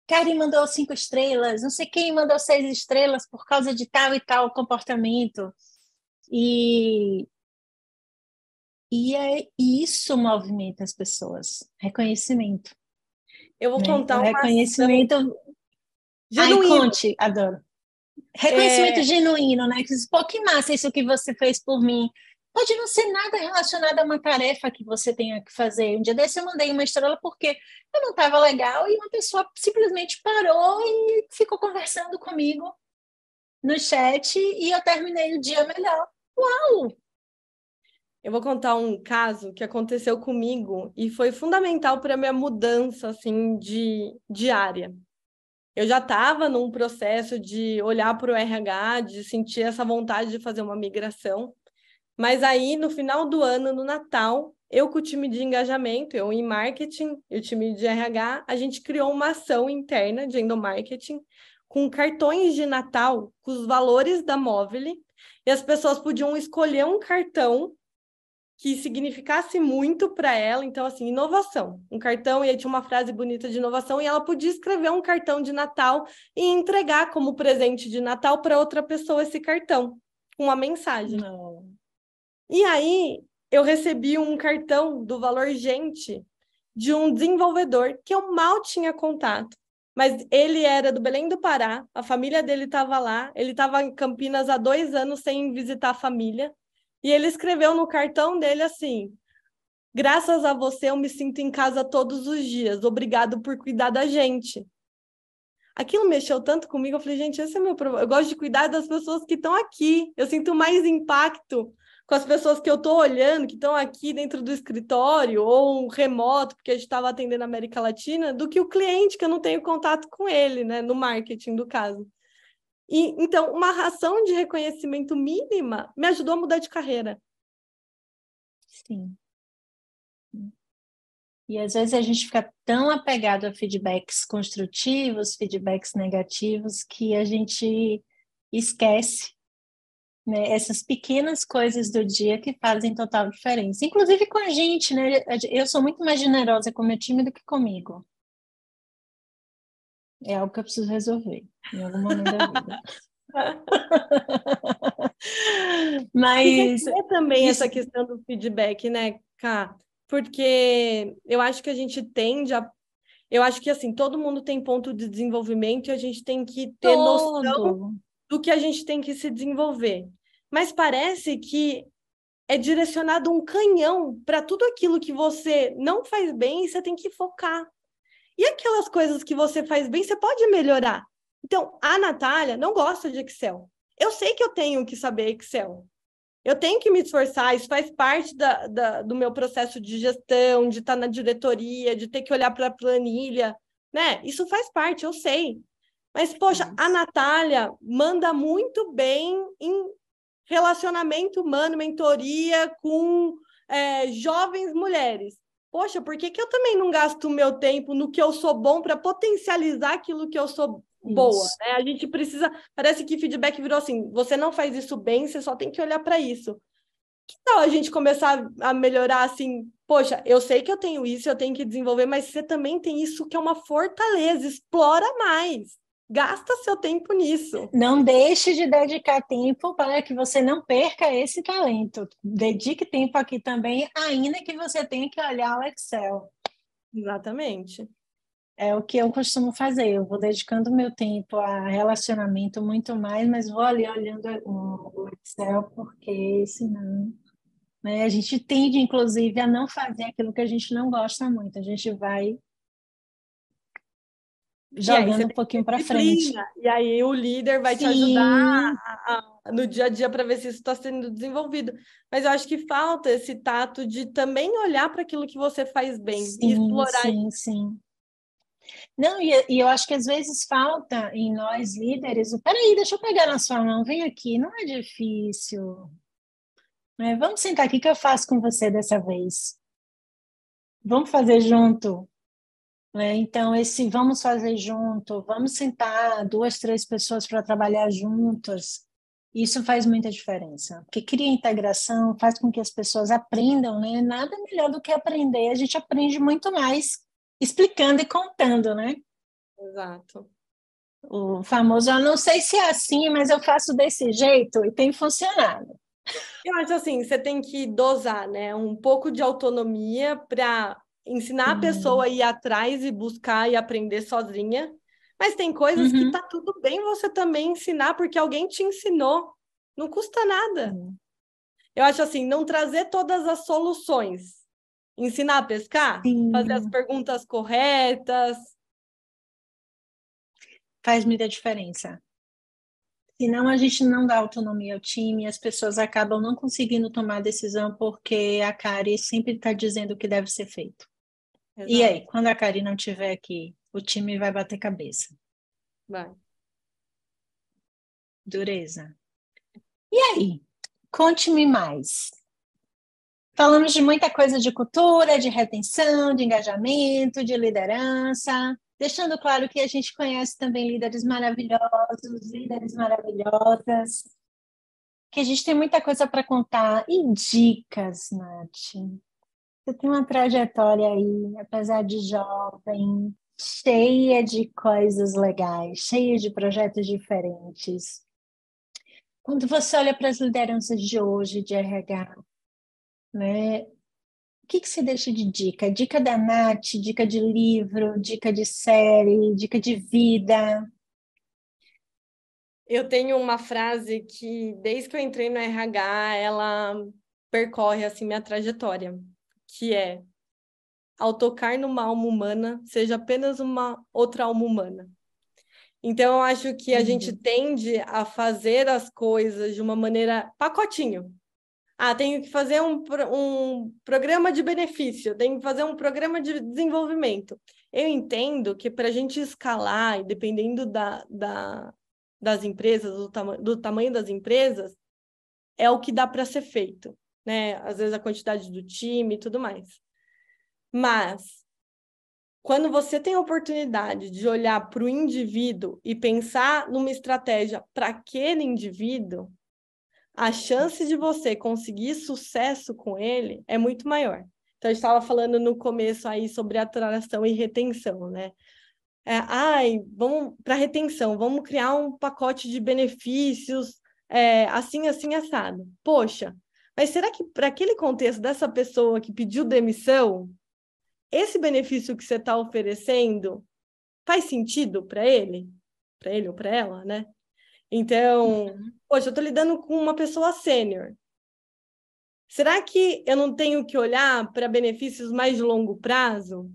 Karen mandou 5 estrelas, não sei quem mandou 6 estrelas por causa de tal e tal comportamento. E isso movimenta as pessoas. Reconhecimento. Eu vou Né? contar O uma ação reconhecimento. Ai, genuína. conte, adoro. Reconhecimento genuíno, né? Que, pô, que massa isso que você fez por mim. Pode não ser nada relacionado a uma tarefa que você tenha que fazer. Um dia desse eu mandei 1 estrela porque eu não estava legal e uma pessoa simplesmente parou e ficou conversando comigo no chat e eu terminei o dia melhor. Uau! Eu vou contar um caso que aconteceu comigo e foi fundamental para a minha mudança assim, de área. Eu já estava num processo de olhar para o RH, de sentir essa vontade de fazer uma migração. Mas aí, no final do ano, no Natal, eu com o time de engajamento, eu em marketing e o time de RH, a gente criou uma ação interna de endomarketing com cartões de Natal com os valores da Movile e as pessoas podiam escolher um cartão que significasse muito para ela, então assim, inovação, um cartão, e aí tinha uma frase bonita de inovação, e ela podia escrever um cartão de Natal e entregar como presente de Natal para outra pessoa esse cartão, com uma mensagem. Não. E aí, eu recebi um cartão do Valor Gente de um desenvolvedor que eu mal tinha contato, mas ele era do Belém do Pará, a família dele estava lá, ele estava em Campinas há 2 anos sem visitar a família, e ele escreveu no cartão dele assim: graças a você eu me sinto em casa todos os dias, obrigado por cuidar da gente. Aquilo mexeu tanto comigo, eu falei, gente, esse é meu problema. Eu gosto de cuidar das pessoas que estão aqui, eu sinto mais impacto com as pessoas que eu estou olhando, que estão aqui dentro do escritório, ou remoto, porque a gente estava atendendo a América Latina, do que o cliente, que eu não tenho contato com ele, né, no marketing, do caso. E, então, uma ração de reconhecimento mínima me ajudou a mudar de carreira. Sim. E às vezes a gente fica tão apegado a feedbacks construtivos, feedbacks negativos, que a gente esquece, né, essas pequenas coisas do dia que fazem total diferença. Inclusive com a gente, né? Eu sou muito mais generosa com o meu time do que comigo. É algo que eu preciso resolver em algum momento da vida. Mas E também isso, essa questão do feedback, né, Ká? Porque eu acho que a gente tende a... Eu acho que, assim, todo mundo tem ponto de desenvolvimento e a gente tem que ter noção todo. do que a gente tem que se desenvolver. Mas parece que é direcionado um canhão para tudo aquilo que você não faz bem e você tem que focar. E aquelas coisas que você faz bem, você pode melhorar. Então, a Natália não gosta de Excel. Eu sei que eu tenho que saber Excel. Eu tenho que me esforçar, isso faz parte do meu processo de gestão, de estar na diretoria, de ter que olhar para a planilha, né? Isso faz parte, eu sei. Mas, poxa, a Natália manda muito bem em relacionamento humano, mentoria com jovens mulheres. Poxa, por que eu também não gasto o meu tempo no que eu sou bom para potencializar aquilo que eu sou boa, Isso. né? A gente precisa... Parece que feedback virou assim, você não faz isso bem, você só tem que olhar para isso. Que tal a gente começar a melhorar assim? Poxa, eu sei que eu tenho isso, eu tenho que desenvolver, mas você também tem isso que é uma fortaleza, explora mais. Gasta seu tempo nisso. Não deixe de dedicar tempo para que você não perca esse talento. Dedique tempo aqui também, ainda que você tenha que olhar o Excel. Exatamente. É o que eu costumo fazer. Eu vou dedicando meu tempo a relacionamento muito mais, mas vou ali olhando o Excel, porque senão, né, a gente tende, inclusive, a não fazer aquilo que a gente não gosta muito. A gente vai E aí você jogando um tem que pouquinho ter para frente. disciplina. E aí o líder vai te ajudar Sim, no dia a dia para ver se isso está sendo desenvolvido. Mas eu acho que falta esse tato de também olhar para aquilo que você faz bem e sim, explorar sim, isso. sim. Não, e eu acho que às vezes falta em nós líderes, peraí, deixa eu pegar na sua mão, vem aqui, não é difícil, né? Vamos sentar aqui que eu faço com você dessa vez. Vamos fazer junto, né? Então, esse vamos fazer junto, vamos sentar duas, três pessoas para trabalhar juntas, isso faz muita diferença, porque cria integração, faz com que as pessoas aprendam, né? Nada melhor do que aprender, a gente aprende muito mais explicando e contando, né? Exato. O famoso, eu não sei se é assim, mas eu faço desse jeito e tem funcionado. Eu acho assim, você tem que dosar, né? Um pouco de autonomia para ensinar a pessoa Sim. a ir atrás e buscar e aprender sozinha. Mas tem coisas que Uhum. tá tudo bem você também ensinar, porque alguém te ensinou. Não custa nada. Sim. Eu acho assim, não trazer todas as soluções. Ensinar a pescar, fazer as Sim, perguntas corretas. faz muita diferença. Senão a gente não dá autonomia ao time, as pessoas acabam não conseguindo tomar decisão porque a Kari sempre está dizendo o que deve ser feito. E Exato. aí, quando a Kari não estiver aqui, o time vai bater cabeça. Vai. Dureza. E aí, conte-me mais. Falamos de muita coisa de cultura, de retenção, de engajamento, de liderança, deixando claro que a gente conhece também líderes maravilhosos, líderes maravilhosas, que a gente tem muita coisa para contar e dicas, Nath. Você tem uma trajetória aí, apesar de jovem, cheia de coisas legais, cheia de projetos diferentes. Quando você olha para as lideranças de hoje, de RH, né? O que você deixa de dica? Dica da Nath, dica de livro, dica de série, dica de vida. Eu tenho uma frase que, desde que eu entrei no RH, ela percorre assim minha trajetória, que é: ao tocar numa alma humana, seja apenas uma outra alma humana. Então, eu acho que a gente Lindo. tende a fazer as coisas de uma maneira pacotinho. Ah, tenho que fazer um programa de benefício, tenho que fazer um programa de desenvolvimento. Eu entendo que para a gente escalar, e dependendo das empresas, do tamanho das empresas, é o que dá para ser feito, né? Às vezes a quantidade do time e tudo mais. Mas quando você tem a oportunidade de olhar para o indivíduo e pensar numa estratégia para aquele indivíduo, a chance de você conseguir sucesso com ele é muito maior. Então, a gente estava falando no começo aí sobre atração e retenção, né? Vamos para retenção, vamos criar um pacote de benefícios assim, assim, assado. Poxa, mas será que para aquele contexto dessa pessoa que pediu demissão, esse benefício que você está oferecendo faz sentido para ele? Para ele ou para ela, né? Então, poxa, eu estou lidando com uma pessoa sênior. Será que eu não tenho que olhar para benefícios mais de longo prazo,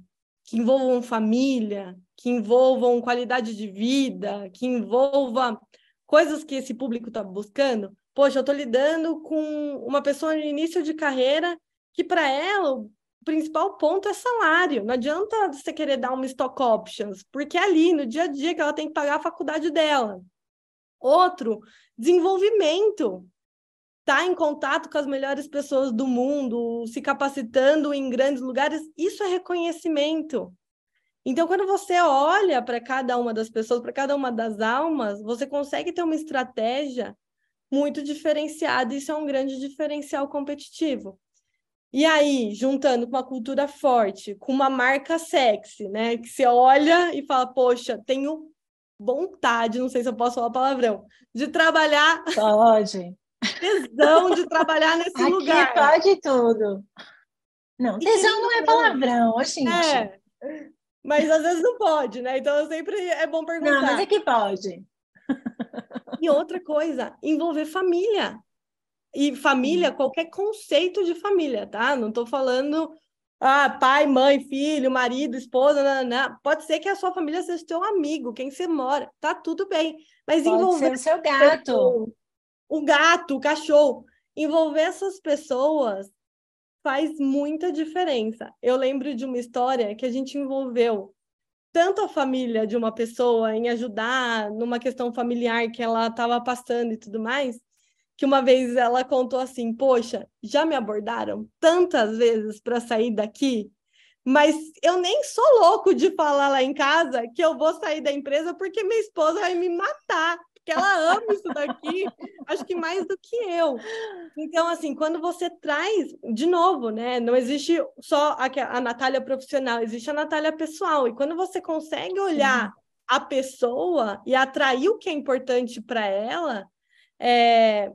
que envolvam família, que envolvam qualidade de vida, que envolva coisas que esse público está buscando? Poxa, eu estou lidando com uma pessoa no início de carreira que, para ela, o principal ponto é salário. Não adianta você querer dar uma stock options, porque é ali, no dia a dia, que ela tem que pagar a faculdade dela. Outro, desenvolvimento. Estar em contato com as melhores pessoas do mundo, se capacitando em grandes lugares, isso é reconhecimento. Então, quando você olha para cada uma das pessoas, para cada uma das almas, você consegue ter uma estratégia muito diferenciada, e isso é um grande diferencial competitivo. E aí, juntando com uma cultura forte, com uma marca sexy, né? Que você olha e fala, poxa, tenho vontade, não sei se eu posso falar palavrão, de trabalhar, Pode. tesão de trabalhar nesse Aqui lugar. pode tudo. Não, E tesão querendo não ou é não, palavrão, ô, gente. é, mas às vezes não pode, né? Então sempre é bom Não, mas perguntar. aqui pode. E outra coisa, envolver família. E família, Sim, qualquer conceito de família, tá? Não estou falando pai, mãe, filho, marido, esposa, não. Pode ser que a sua família seja teu amigo, quem você mora, tá tudo bem. Mas pode envolver ser o seu gato. pessoas, o gato, o cachorro, envolver essas pessoas faz muita diferença. Eu lembro de uma história que a gente envolveu tanto a família de uma pessoa em ajudar numa questão familiar que ela estava passando e tudo mais, que uma vez ela contou assim: poxa, já me abordaram tantas vezes para sair daqui, mas eu nem sou louco de falar lá em casa que eu vou sair da empresa porque minha esposa vai me matar, porque ela ama isso daqui, acho que mais do que eu. Então, assim, quando você traz, de novo, né? Não existe só a Natália profissional, existe a Natália pessoal. E quando você consegue olhar Sim. a pessoa e atrair o que é importante para ela,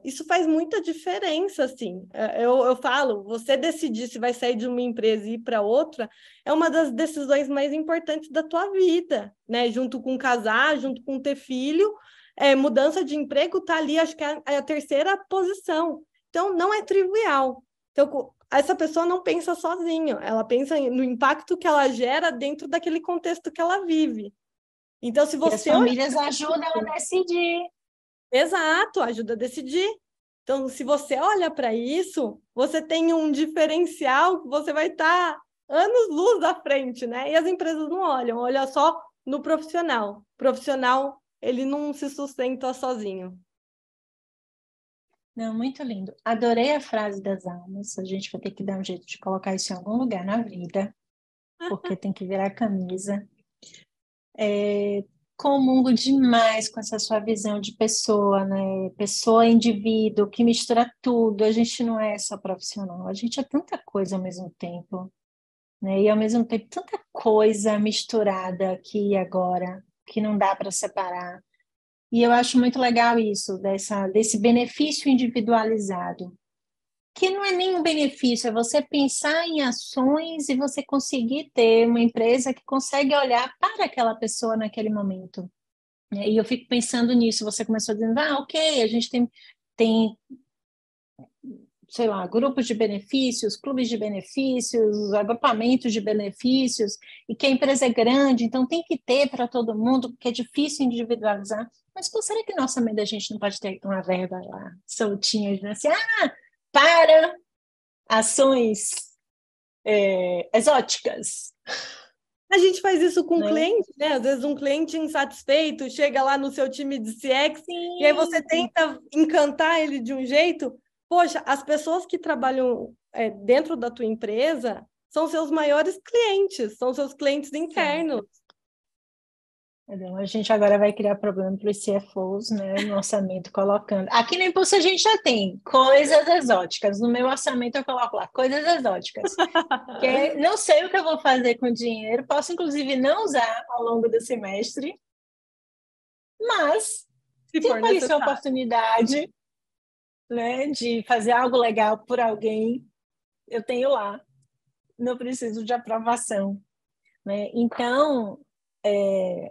isso faz muita diferença, assim. Eu falo, você decidir se vai sair de uma empresa e ir para outra é uma das decisões mais importantes da tua vida, né? Junto com casar, junto com ter filho, mudança de emprego tá ali, acho que é a terceira posição. Então, não é trivial. Então, essa pessoa não pensa sozinha, ela pensa no impacto que ela gera dentro daquele contexto que ela vive. Então, se E as você olhar famílias ajudam a decidir. exato, ajuda a decidir. Então, se você olha para isso, você tem um diferencial que você vai estar anos-luz à frente, né? E as empresas não olham, olham só no profissional. O profissional, ele não se sustenta sozinho. Não, muito lindo. Adorei a frase das almas. A gente vai ter que dar um jeito de colocar isso em algum lugar na vida, porque tem que virar camisa. Comungo demais com essa sua visão de pessoa, né? Pessoa, indivíduo, que mistura tudo. A gente não é só profissional, a gente é tanta coisa ao mesmo tempo, né? E ao mesmo tempo tanta coisa misturada aqui e agora, que não dá para separar. E eu acho muito legal isso, desse benefício individualizado, que não é nenhum benefício, é você pensar em ações e você conseguir ter uma empresa que consegue olhar para aquela pessoa naquele momento, né? E eu fico pensando nisso, você começou dizendo, ok, a gente tem, sei lá, grupos de benefícios, clubes de benefícios, agrupamentos de benefícios, e que a empresa é grande, então tem que ter para todo mundo, porque é difícil individualizar. Mas pô, será que no orçamento da gente não pode ter uma verba lá soltinha, dizendo assim, para ações exóticas, A gente faz isso com o né? cliente, né? Às vezes um cliente insatisfeito chega lá no seu time de CX e aí você Sim, tenta encantar ele de um jeito. Poxa, as pessoas que trabalham dentro da tua empresa são seus maiores clientes, são seus clientes sim. internos. Entendeu? A gente agora vai criar problema para os CFOs, né, no orçamento, colocando. Aqui no Impulso a gente já tem coisas exóticas. No meu orçamento eu coloco lá coisas exóticas. Que não sei o que eu vou fazer com o dinheiro, posso inclusive não usar ao longo do semestre, mas Se se for aparecer a necessário. oportunidade, né, de fazer algo legal por alguém, eu tenho lá. Não preciso de aprovação, né? Então, é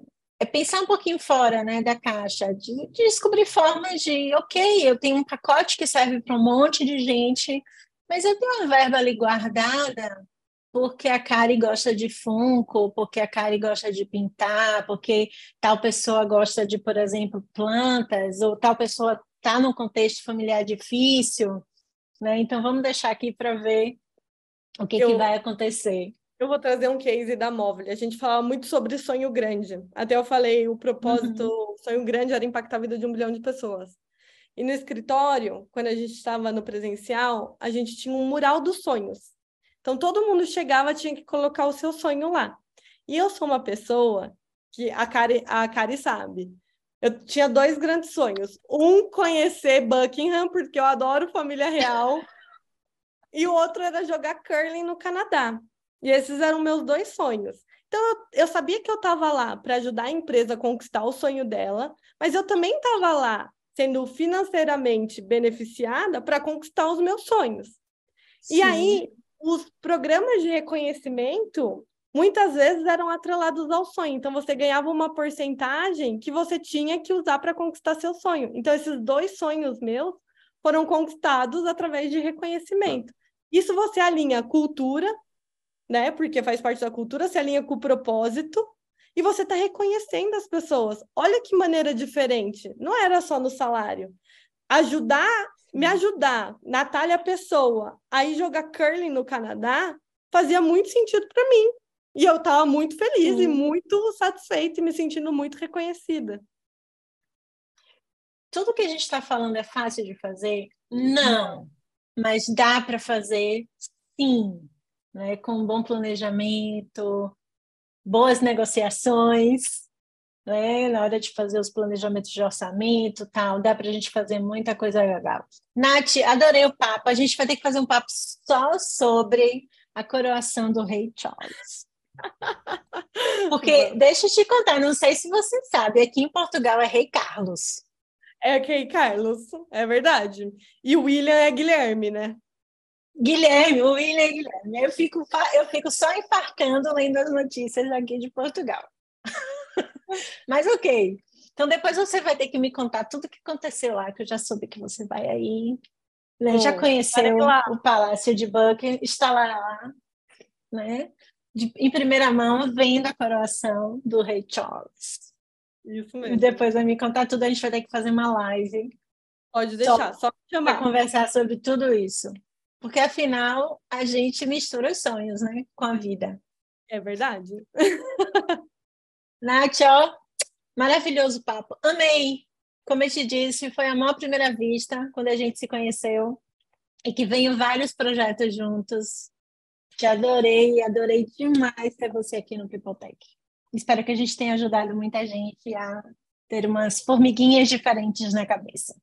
pensar um pouquinho fora, né, da caixa, de descobrir formas de, ok, eu tenho um pacote que serve para um monte de gente, mas eu tenho uma verba ali guardada porque a Kari gosta de Funko, porque a Kari gosta de pintar, porque tal pessoa gosta de, por exemplo, plantas, ou tal pessoa está num contexto familiar difícil, né? Então vamos deixar aqui para ver o que que Eu, vai acontecer. eu vou trazer um case da Móvel. A gente fala muito sobre sonho grande. Até eu falei, o propósito, Uhum. o sonho grande era impactar a vida de 1 bilhão de pessoas. E no escritório, quando a gente estava no presencial, a gente tinha um mural dos sonhos. Então, todo mundo chegava, tinha que colocar o seu sonho lá. E eu sou uma pessoa que a Cari sabe. Eu tinha 2 grandes sonhos. Um, conhecer Buckingham, porque eu adoro família real. E o outro era jogar curling no Canadá. E esses eram meus 2 sonhos. Então, eu sabia que eu estava lá para ajudar a empresa a conquistar o sonho dela, mas eu também estava lá sendo financeiramente beneficiada para conquistar os meus sonhos. E aí, os programas de reconhecimento, muitas vezes eram atrelados ao sonho. Então, você ganhava uma porcentagem que você tinha que usar para conquistar seu sonho. Então, esses 2 sonhos meus foram conquistados através de reconhecimento. Isso você alinha a cultura, né? Porque faz parte da cultura, se alinha com o propósito, e você está reconhecendo as pessoas. Olha que maneira diferente. Não era só no salário. Me ajudar, Natália Pessoa, a ir jogar curling no Canadá, fazia muito sentido para mim. E eu estava muito feliz e muito satisfeita e me sentindo muito reconhecida. Tudo que a gente está falando é fácil de fazer? Não. Mas dá para fazer, sim. Né? Com um bom planejamento, boas negociações, né? Na hora de fazer os planejamentos de orçamento, tal, dá para a gente fazer muita coisa legal. Nath, adorei o papo. A gente vai ter que fazer um papo só sobre a coroação do rei Charles. Porque, deixa eu te contar, não sei se você sabe, aqui em Portugal é rei Carlos. É rei Carlos, é verdade. E o William é Guilherme, né? Guilherme, o William é Guilherme. Eu fico só embarcando lendo as notícias aqui de Portugal. Mas ok. Então depois você vai ter que me contar tudo o que aconteceu lá, que eu já soube que você vai aí, né? Já conheceu o Palácio de Buckingham, está lá, né? Em primeira mão, vendo a coroação do rei Charles. Isso E mesmo. depois vai me contar tudo, a gente vai ter que fazer uma live. Pode deixar, só me chamar. Para conversar sobre tudo isso. Porque, afinal, a gente mistura os sonhos, né? Com a vida. É verdade. Nath, ó, maravilhoso papo. Amei. Como eu te disse, foi amor à primeira vista, quando a gente se conheceu. E que venham vários projetos juntos. Te adorei demais ter você aqui no Pipotec. Espero que a gente tenha ajudado muita gente a ter umas formiguinhas diferentes na cabeça.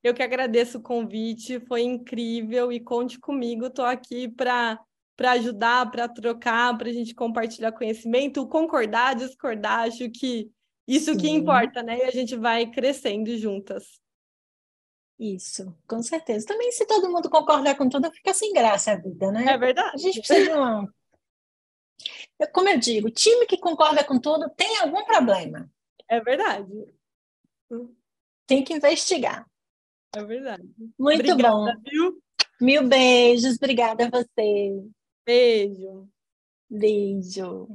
Eu que agradeço o convite, foi incrível e conte comigo, estou aqui para ajudar, para trocar, para a gente compartilhar conhecimento, concordar, discordar, acho que isso que importa, né? E a gente vai crescendo juntas. Isso, com certeza. Também, se todo mundo concordar com tudo, fica sem graça a vida, né? É verdade. A gente precisa de uma... Como eu digo, time que concorda com tudo tem algum problema. É verdade. Tem que investigar. É verdade. Muito Obrigada, bom. Viu? 1000 beijos. Obrigada a você. Beijo. Beijo.